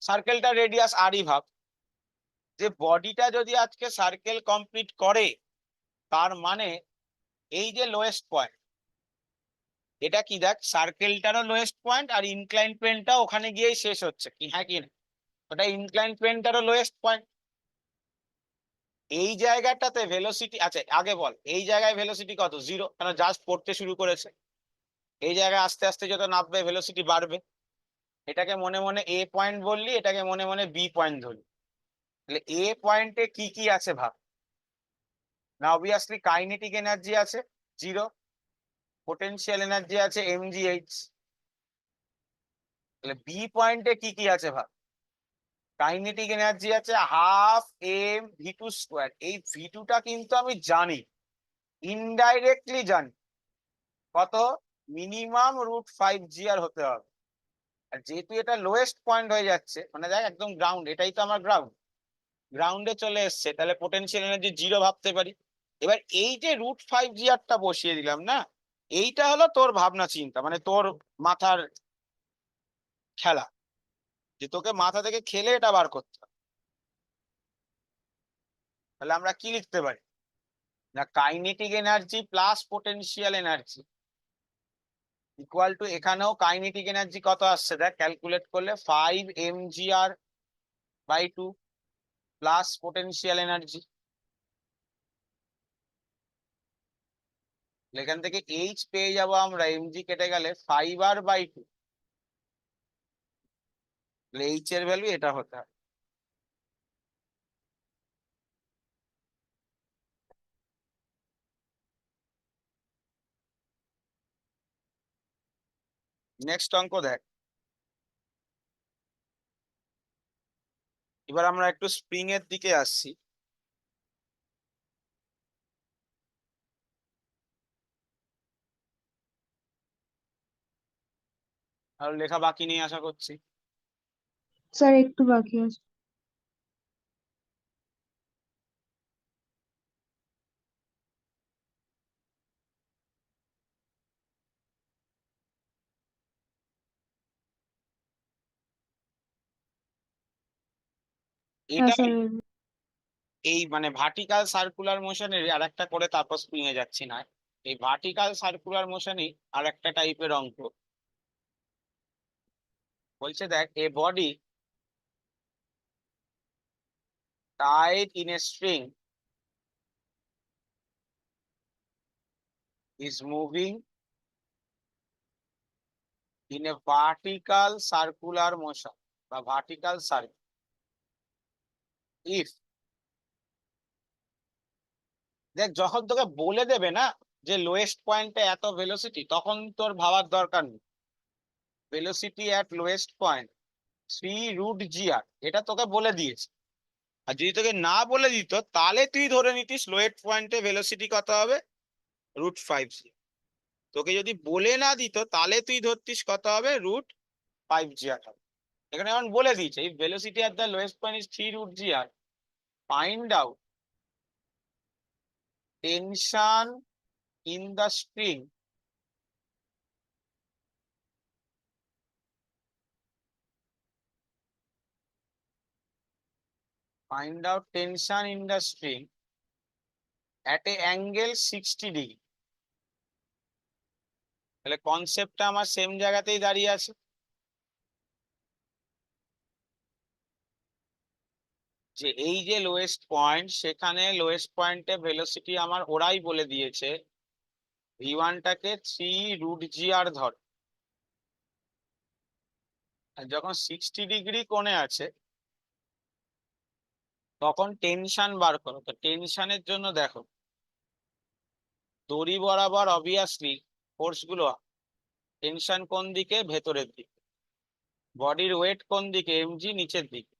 সার্কেলটা রেডিয়াস আরই ভাব, যে বডিটা যদি আজকে সার্কেল কমপ্লিট করে, তার মানে এই যে লোয়েস্ট পয়েন্ট, এটা কি দেখ সার্কেলটারও লোয়েস্ট পয়েন্ট, আর ইনক্লাইন প্লেনটা ওখানে গিয়েই শেষ হচ্ছে, কি হ্যাঁ কি না? ওটা ইনক্লাইন প্লেনটারও লোয়েস্ট পয়েন্ট। এই জায়গাটাতে ভেলোসিটি, আচ্ছা আগে বল এই জায়গায় ভেলোসিটি কত, 0, কেন জাস্ট পড়তে শুরু করেছে। এই জায়গায় আস্তে আস্তে যত নামবে ভেলোসিটি বাড়বে। এটাকে মনে মনে এ পয়েন্ট বললি, এটাকে মনে মনে বি পয়েন্ট ধরলি। তাহলে এ পয়েন্টে কি কি আছে ভাব না, অবভিয়াসলি কাইনেটিক এনার্জি আছে 0, পোটেনশিয়াল এনার্জি আছে mgh। তাহলে বি পয়েন্টে কি কি আছে ভাব, কাইনেটিক এনার্জি আছে ½ m v2²। এই v2টা কিন্তু আমি জানি, ইনডাইরেক্টলি জানি কত, মিনিমাম √5 gr হতে হবে। আর যেহেতু এটা লোয়েস্ট পয়েন্ট হয়ে যাচ্ছে, মানে দেখ একদম গ্রাউন্ড, এটাই তো আমার গ্রাউন্ড, গ্রাউন্ডে চলে এসছে, তাহলে পোটেনশিয়াল এনার্জি 0 ভাবতে পারি। এবার এই যে √5 gr বসিয়ে দিলাম না, এইটা হলো তোর ভাবনা চিন্তা, মানে তোর মাথার খেলা, যে তোকে মাথা থেকে খেলে এটা বার করতে হবে। তাহলে আমরা কি লিখতে পারি না, kinetic energy plus potential energy equal two এখানেও কাইনেটিক এনার্জি কত আসছে দেখ, ক্যালকুলেট করলে 5 mgr/2 প্লাস পোটেনশিয়াল এনার্জি। এখান থেকে এইচ পেয়ে যাবো আমরা, এমজি কেটে গেলে 5r/2, এইচ এর ভ্যালু এটা হতে হবে। নেক্সট অঙ্ক দেখ। এবার আমরা একটু স্প্রিং এর দিকে আসছি। আর লেখা বাকি নেই আশা করছি। স্যার একটু বাকি আছে। হ্যাঁ এটা স্যার। এই মানে ভার্টিক্যাল সার্কুলার মোশনের আর একটা করে তারপর স্প্রিং এ যাচ্ছি না। এই ভার্টিক্যাল সার্কুলার মোশনই আর একটা টাইপের অঙ্ক। বলছে দেখ, এ body tied in a string is moving in a vertical circular motion বা vertical circle if, দেখ যখন তোকে বলে দেবে না যে লোয়েস্ট পয়েন্টে এত ভেলোসিটি, তখন তোর ভাবার দরকার নেই। Velocity at lowest point 3√gr, এটা তোকে বলে দিয়েছে। আর যদি তোকে না বলে দিত তাহলে তুই ধরে নিতিস লোয়েস্ট পয়েন্টে ভেলোসিটি কত হবে, √5g। তোকে যদি বলে না দিত তাহলে তুই ধরতিস কত হবে, √5gr হবে। এখানে এখন বলে দিয়েছে if velocity at the lowest point is 3√gr, find out tension in the string find out tension in the string at a angle 60°। তাহলে কনসেপ্টটা আমার সেম জায়গাতেই দাঁড়িয়ে আছে। যে এই যে লোয়েস্ট পয়েন্ট, সেখানে লোয়েস্ট পয়েন্টে ভেলোসিটি আমার ওরাই বলে দিয়েছে v1টাকে 3√gr ধর। আর যখন 60° কোণে আছে তখন টেনশন বার করো। তো টেনশনের জন্য দেখো, দড়ি বরাবর অবভিয়াসলি ফোর্স গুলো, টেনশন কোন দিকে, ভেতরের দিকে। বডির ওয়েট কোন দিকে, এমজি নিচের দিকে।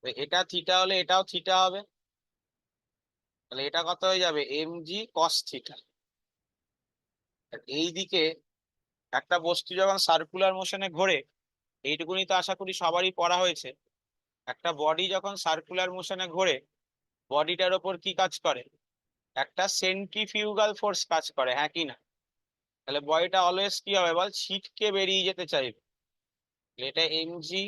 তো এটা থিটা হলে এটাও থিটা হবে, তাহলে এটা কত হয়ে যাবে, এমজি কস থিটা। এই দিকে একটা বস্তু যখন সার্কুলার মোশনে ঘোরে, এইটুকুনি তো আশা করি সবারই পড়া হয়েছে, একটা বডি যখন সার্কুলার মোশনে ঘোরে বডিটার ওপর কি কাজ করে, একটা সেন্ট্রিফিউগাল ফোর্স কাজ করে, হ্যাঁ কি না? তাহলে বডিটা অলওয়েজ কি হবে বল, ছিটকে বেরিয়ে যেতে চাইবে। এটা এমজি,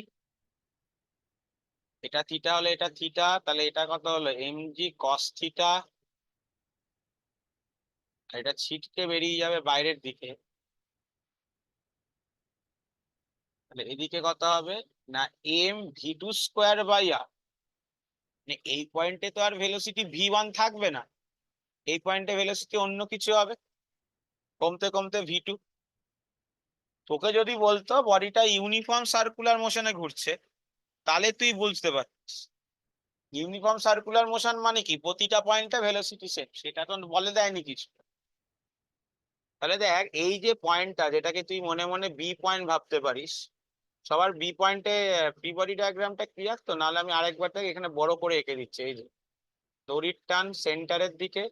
এটা থিটা হলে এটা থিটা, তাহলে এটা কত হলো, এমজি কস থিটা। আর এটা ছিটকে বেরিয়ে যাবে বাইরের দিকে, তাহলে এদিকে কত হবে না, m v2² r। এই পয়েন্টে তো আর ভেলোসিটি v1 থাকবে না, এই পয়েন্টে ভেলোসিটি অন্য কিছু হবে, কমতে কমতে v2। তোকে যদি বলতো বডিটা ইউনিফর্ম সার্কুলার মোশনে ঘুরছে, তাহলে তুই বুঝতে পারছিস। ইউনিফর্ম সার্কুলার মোশন মানে কি, প্রতিটা পয়েন্টে ভেলোসিটি সেম, সেটা তো বলে দেয়নি কিছু। তাহলে দেখ, এই যে পয়েন্টটা যেটাকে তুই মনে মনে বি পয়েন্ট ভাবতে পারিস, সবার বি পয়েন্টে ফ্রি বডি ডায়াগ্রামটা ক্লিয়ার তো? নাহলে আমি আরেকবার থেকে এখানে বড় করে এঁকে দিচ্ছি। এই যে দড়ির টান সেন্টারের দিকে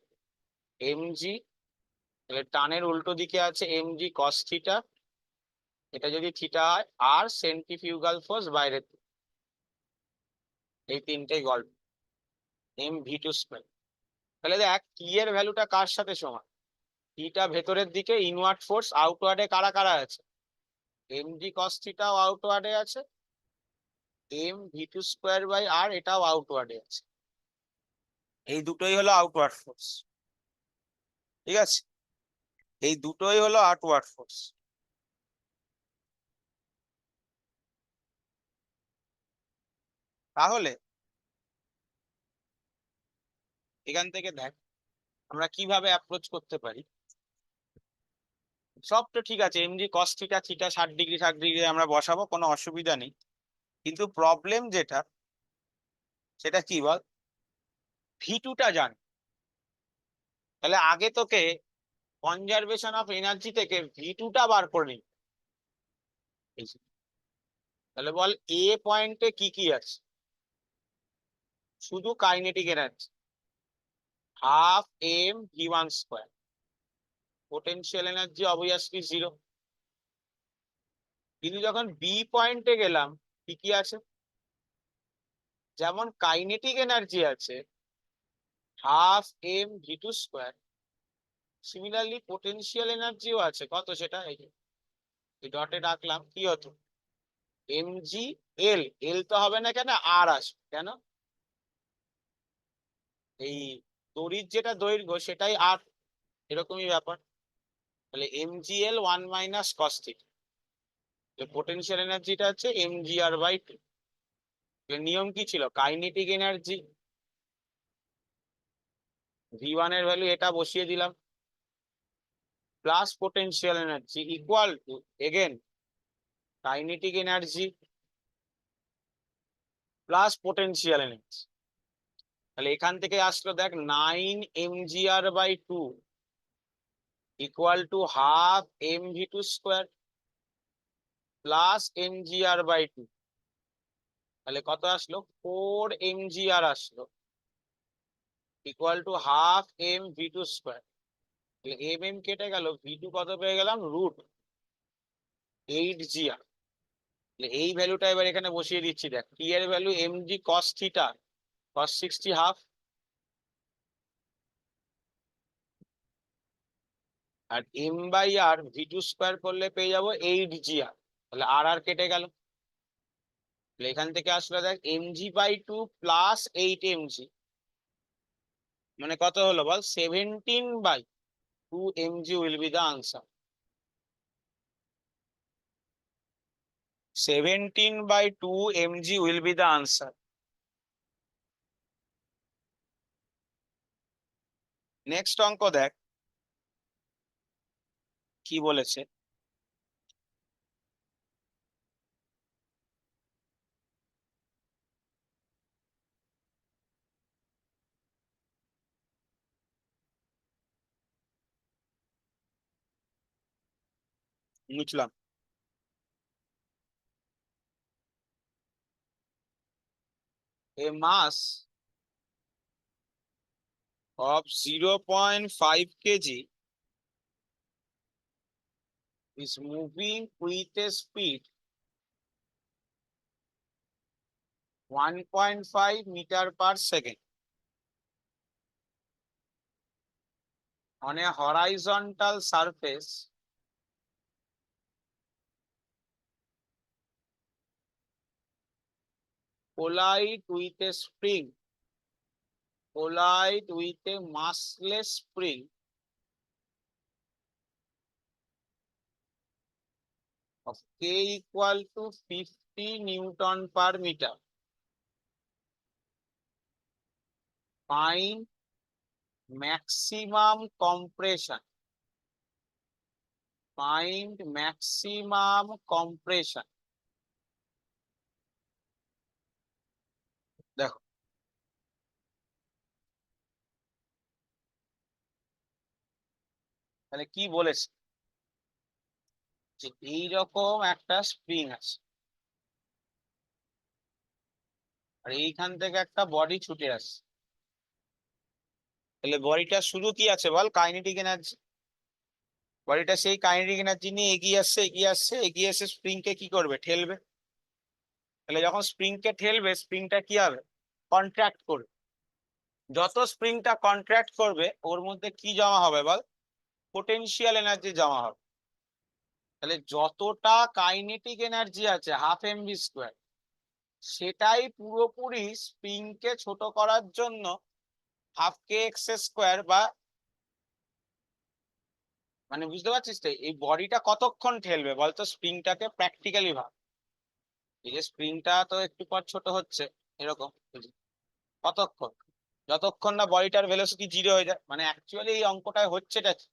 এমজি, তাহলে টানের উল্টো দিকে আছে এমজি কস থিটা, এটা যদি থিটা হয়, আর সেন্ট্রিফিউগাল ফোর্স বাইরের দিকে। এই তিনটেই গল্প, m v2²। তাহলে দেখ কি এর ভ্যালুটা কার সাথে সমান, থিটা ভেতরের দিকে, ইনওয়ার্ড ফোর্স আউটওয়ার্ডে কারা কারা আছে, এমজি কস থিটাও আউটওয়ার্ডে আছে, m v2²/r এটাও আউটওয়ার্ডে আছে। এই দুটোই হলো আউটওয়ার্ড ফোর্স, ঠিক আছে? এই দুটোই হলো আউটওয়ার্ড ফোর্স। তাহলে এখান থেকে দেখ আমরা কিভাবে অ্যাপ্রোচ করতে পারি। সব তো ঠিক আছে, MG cos theta, theta 60 degree 60 degree আমরা বসাবো, কোনো অসুবিধা নেই। কিন্তু প্রবলেম যেটা, সেটা কি বল, ভি2টা জান। তাহলে আগে তোকে কনজারভেশন অফ এনার্জি থেকে ভি2টা বার করে নিবি। তাহলে বল এ পয়েন্টে কি কি আছে, শুধু kinetic energy half m v one square, potential energy obviously 0। কিন্তু যখন বি পয়েন্টে গেলাম কি কি আছে, যেমন কাইনেটিক এনার্জি আছে half M ভি2 square, similarly potential এনার্জিও আছে। কত সেটা, এই ডটে রাখলাম, কি হতো এম জি এল, এল তো হবে না কেন, আর আসবে কেন, এই দড়ির যেটা দৈর্ঘ্য সেটাই আর, এরকমই ব্যাপার। তাহলে এম জি এল 1 - cos থিটা, পোটেনশিয়াল এনার্জিটা হচ্ছে এম জি আর বাই 2। নিয়ম কি ছিল, কাইনেটিক এনার্জি ভি1 এর ভ্যালু এটা বসিয়ে দিলাম, plus potential energy equal to again kinetic energy plus potential energy. তাহলে এখান থেকে আসলো দেখ 9 mgr by 2 equal to half M ভি2 square plus mgr by 2। তাহলে কত আসলো, 4 mgr আসলো, equal to half M ভি2 square. তাহলে এম এম কেটে গেল, ভি2 কত পেয়ে গেলাম, √8gr। এই ভ্যালুটা এবার এখানে বসিয়ে দিচ্ছি, দেখ টি এর value mg cos theta cos 60 half, আর m by r v two square করলে পেয়ে যাবো 8gr। তাহলে আর আর কেটে গেল, তাহলে এখান থেকে আসলে দেখ mg বাই 2 প্লাস 8mg, মানে কত হলো বল, 17/2 mg will be the answer. 17/2 mg will be the answer. Next অঙ্ক দেখ কি বলেছে, বুঝলাম। A mass of 0.5 kg is moving with a speed 1.5 meter per second on a horizontal surface collide with a massless spring of K equal to 50 Newton per meter. Find maximum compression. Find maximum compression. দেখো তাহলে কি বলেছে, যে এইরকম একটা spring আছে, আর এইখান থেকে একটা বডি ছুটে আসছে। তাহলে বডিটা শুধু কি আছে বল, কাইনেটিক এনার্জি। বডিটা সেই কাইনেটিক এনার্জি নিয়ে এগিয়ে আসছে এগিয়ে আসছে এগিয়ে এসে স্প্রিং কে কি করবে, ঠেলবে। তাহলে যখন স্প্রিং কে ঠেলবে, স্প্রিংটা কি হবে, কন্ট্রাক্ট করবে। যত স্প্রিংটা কন্ট্রাক্ট করবে ওর মধ্যে কি জমা হবে বল, পোটেনশিয়াল এনার্জি জমা হবে। তাহলে যতটা কাইনেটিক এনার্জি আছে হাফ এম ভি স্কোয়ার, সেটাই পুরোপুরি স্প্রিং কে ছোট করার জন্য হাফ কে এক্স স্কোয়ার, বা মানে বুঝতে পারছিস তো, এই বডিটা কতক্ষণ ঠেলবে বলতো স্প্রিংটাকে, প্র্যাকটিক্যালি ভাব। এই যে স্প্রিংটা তো একটু পর ছোট হচ্ছে, এরকম কতক্ষণ, যতক্ষণ না বডিটার ভেলোসিটি 0 হয়ে যায়। মানে অ্যাকচুয়ালি এই অঙ্কটায় হচ্ছেটা কি,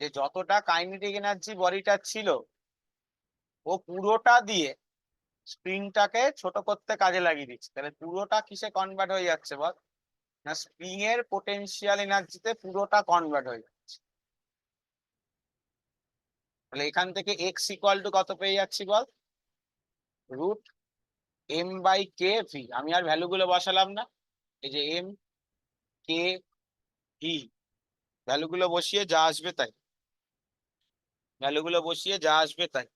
যে যতটা কাইনেটিক এনার্জি বডিটার ছিল ও পুরোটা দিয়ে স্প্রিংটাকে ছোট করতে কাজে লাগিয়ে দিচ্ছে। তাহলে পুরোটা কিসে কনভার্ট হয়ে যাচ্ছে বল, না স্প্রিং এর পোটেনশিয়াল এনার্জিতে পুরোটা কনভার্ট হয়ে যাচ্ছে। তাহলে এখান থেকে এক্স ইকুয়াল টু কত পেয়ে যাচ্ছি বল, root M by K V. আমি আর ভ্যালু গুলো বসালাম না, এই যে এম কে ভি, ভ্যালু গুলো বসিয়ে যা আসবে তাই, ভ্যালু গুলো বসিয়ে যা আসবে তাই।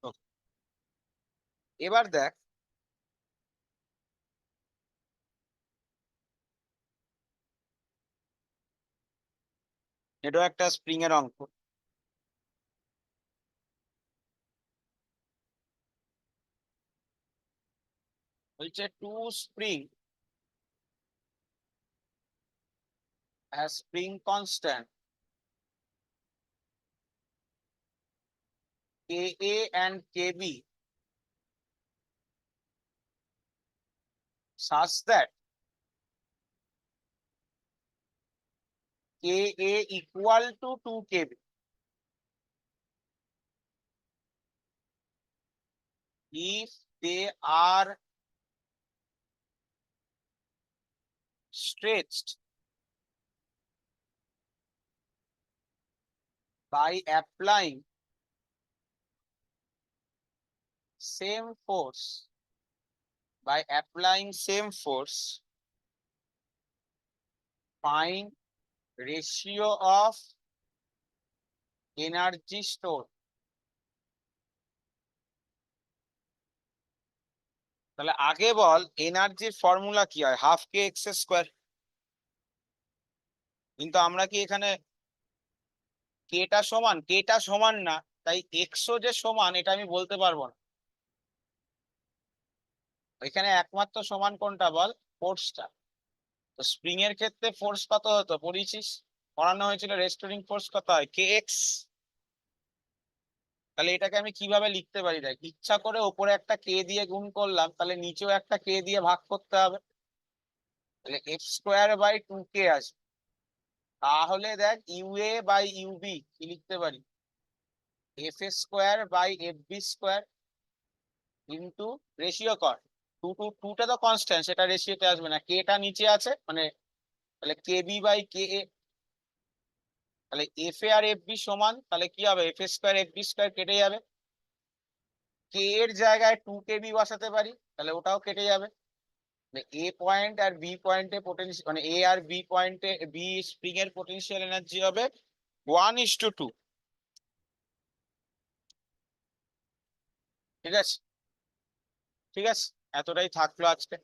Okay, এবার দেখ এটাও একটা স্প্রিং এর অঙ্ক। বলছে two spring has spring constant Ka and Kb such that Ka equal to 2 Kb if they are stretched by applying same force, find ratio of energy stored. তাহলে আগে বল এনার্জির ফর্মুলা কি হয়, হাফ কে এক্স স্কোয়ার। কিন্তু আমরা কি এখানে কেটা সমান না, তাই এক্সও যে সমান এটা আমি বলতে পারবো না। এখানে একমাত্র সমান কোনটা বল, ফোর্সটা। তো স্প্রিং এর ক্ষেত্রে ফোর্স কত হতো পড়েছিস, পড়ানো হয়েছিল রেস্টোরিং ফোর্স কত হয়, কে এক্স। তাহলে এটাকে আমি কিভাবে লিখতে পারি, দেখ ইচ্ছা করে ওপরে একটা কে দিয়ে গুণ করলাম, তাহলে নিচেও একটা কে দিয়ে ভাগ করতে হবে, তাহলে এফ স্কোয়ার বাই 2 কে আসবে। তাহলে দেখ ইউ এ বাই ইউবি কি লিখতে পারি, f a square by f b square into ratio কর, টুটা তো কনস্ট্যান্ট, সেটা রেশিওতে আসবে না, কেটা নিচে আছে মানে, তাহলে K B by k a. তাহলে এফ এ আর এফ বি সমান, তাহলে কি হবে, f a square f b square কেটে যাবে, কে এর জায়গায় 2 KB বসাতে পারি, তাহলে ওটাও কেটে যাবে। এ পয়েন্ট আর বি পয়েন্টে পোটেনশিয়াল, মানে এ আর বি পয়েন্টে বি স্প্রিং এর পোটেনশিয়াল এনার্জি হবে 1:2। ঠিক আছে, ঠিক আছে, এতটাই থাকলো আজকে।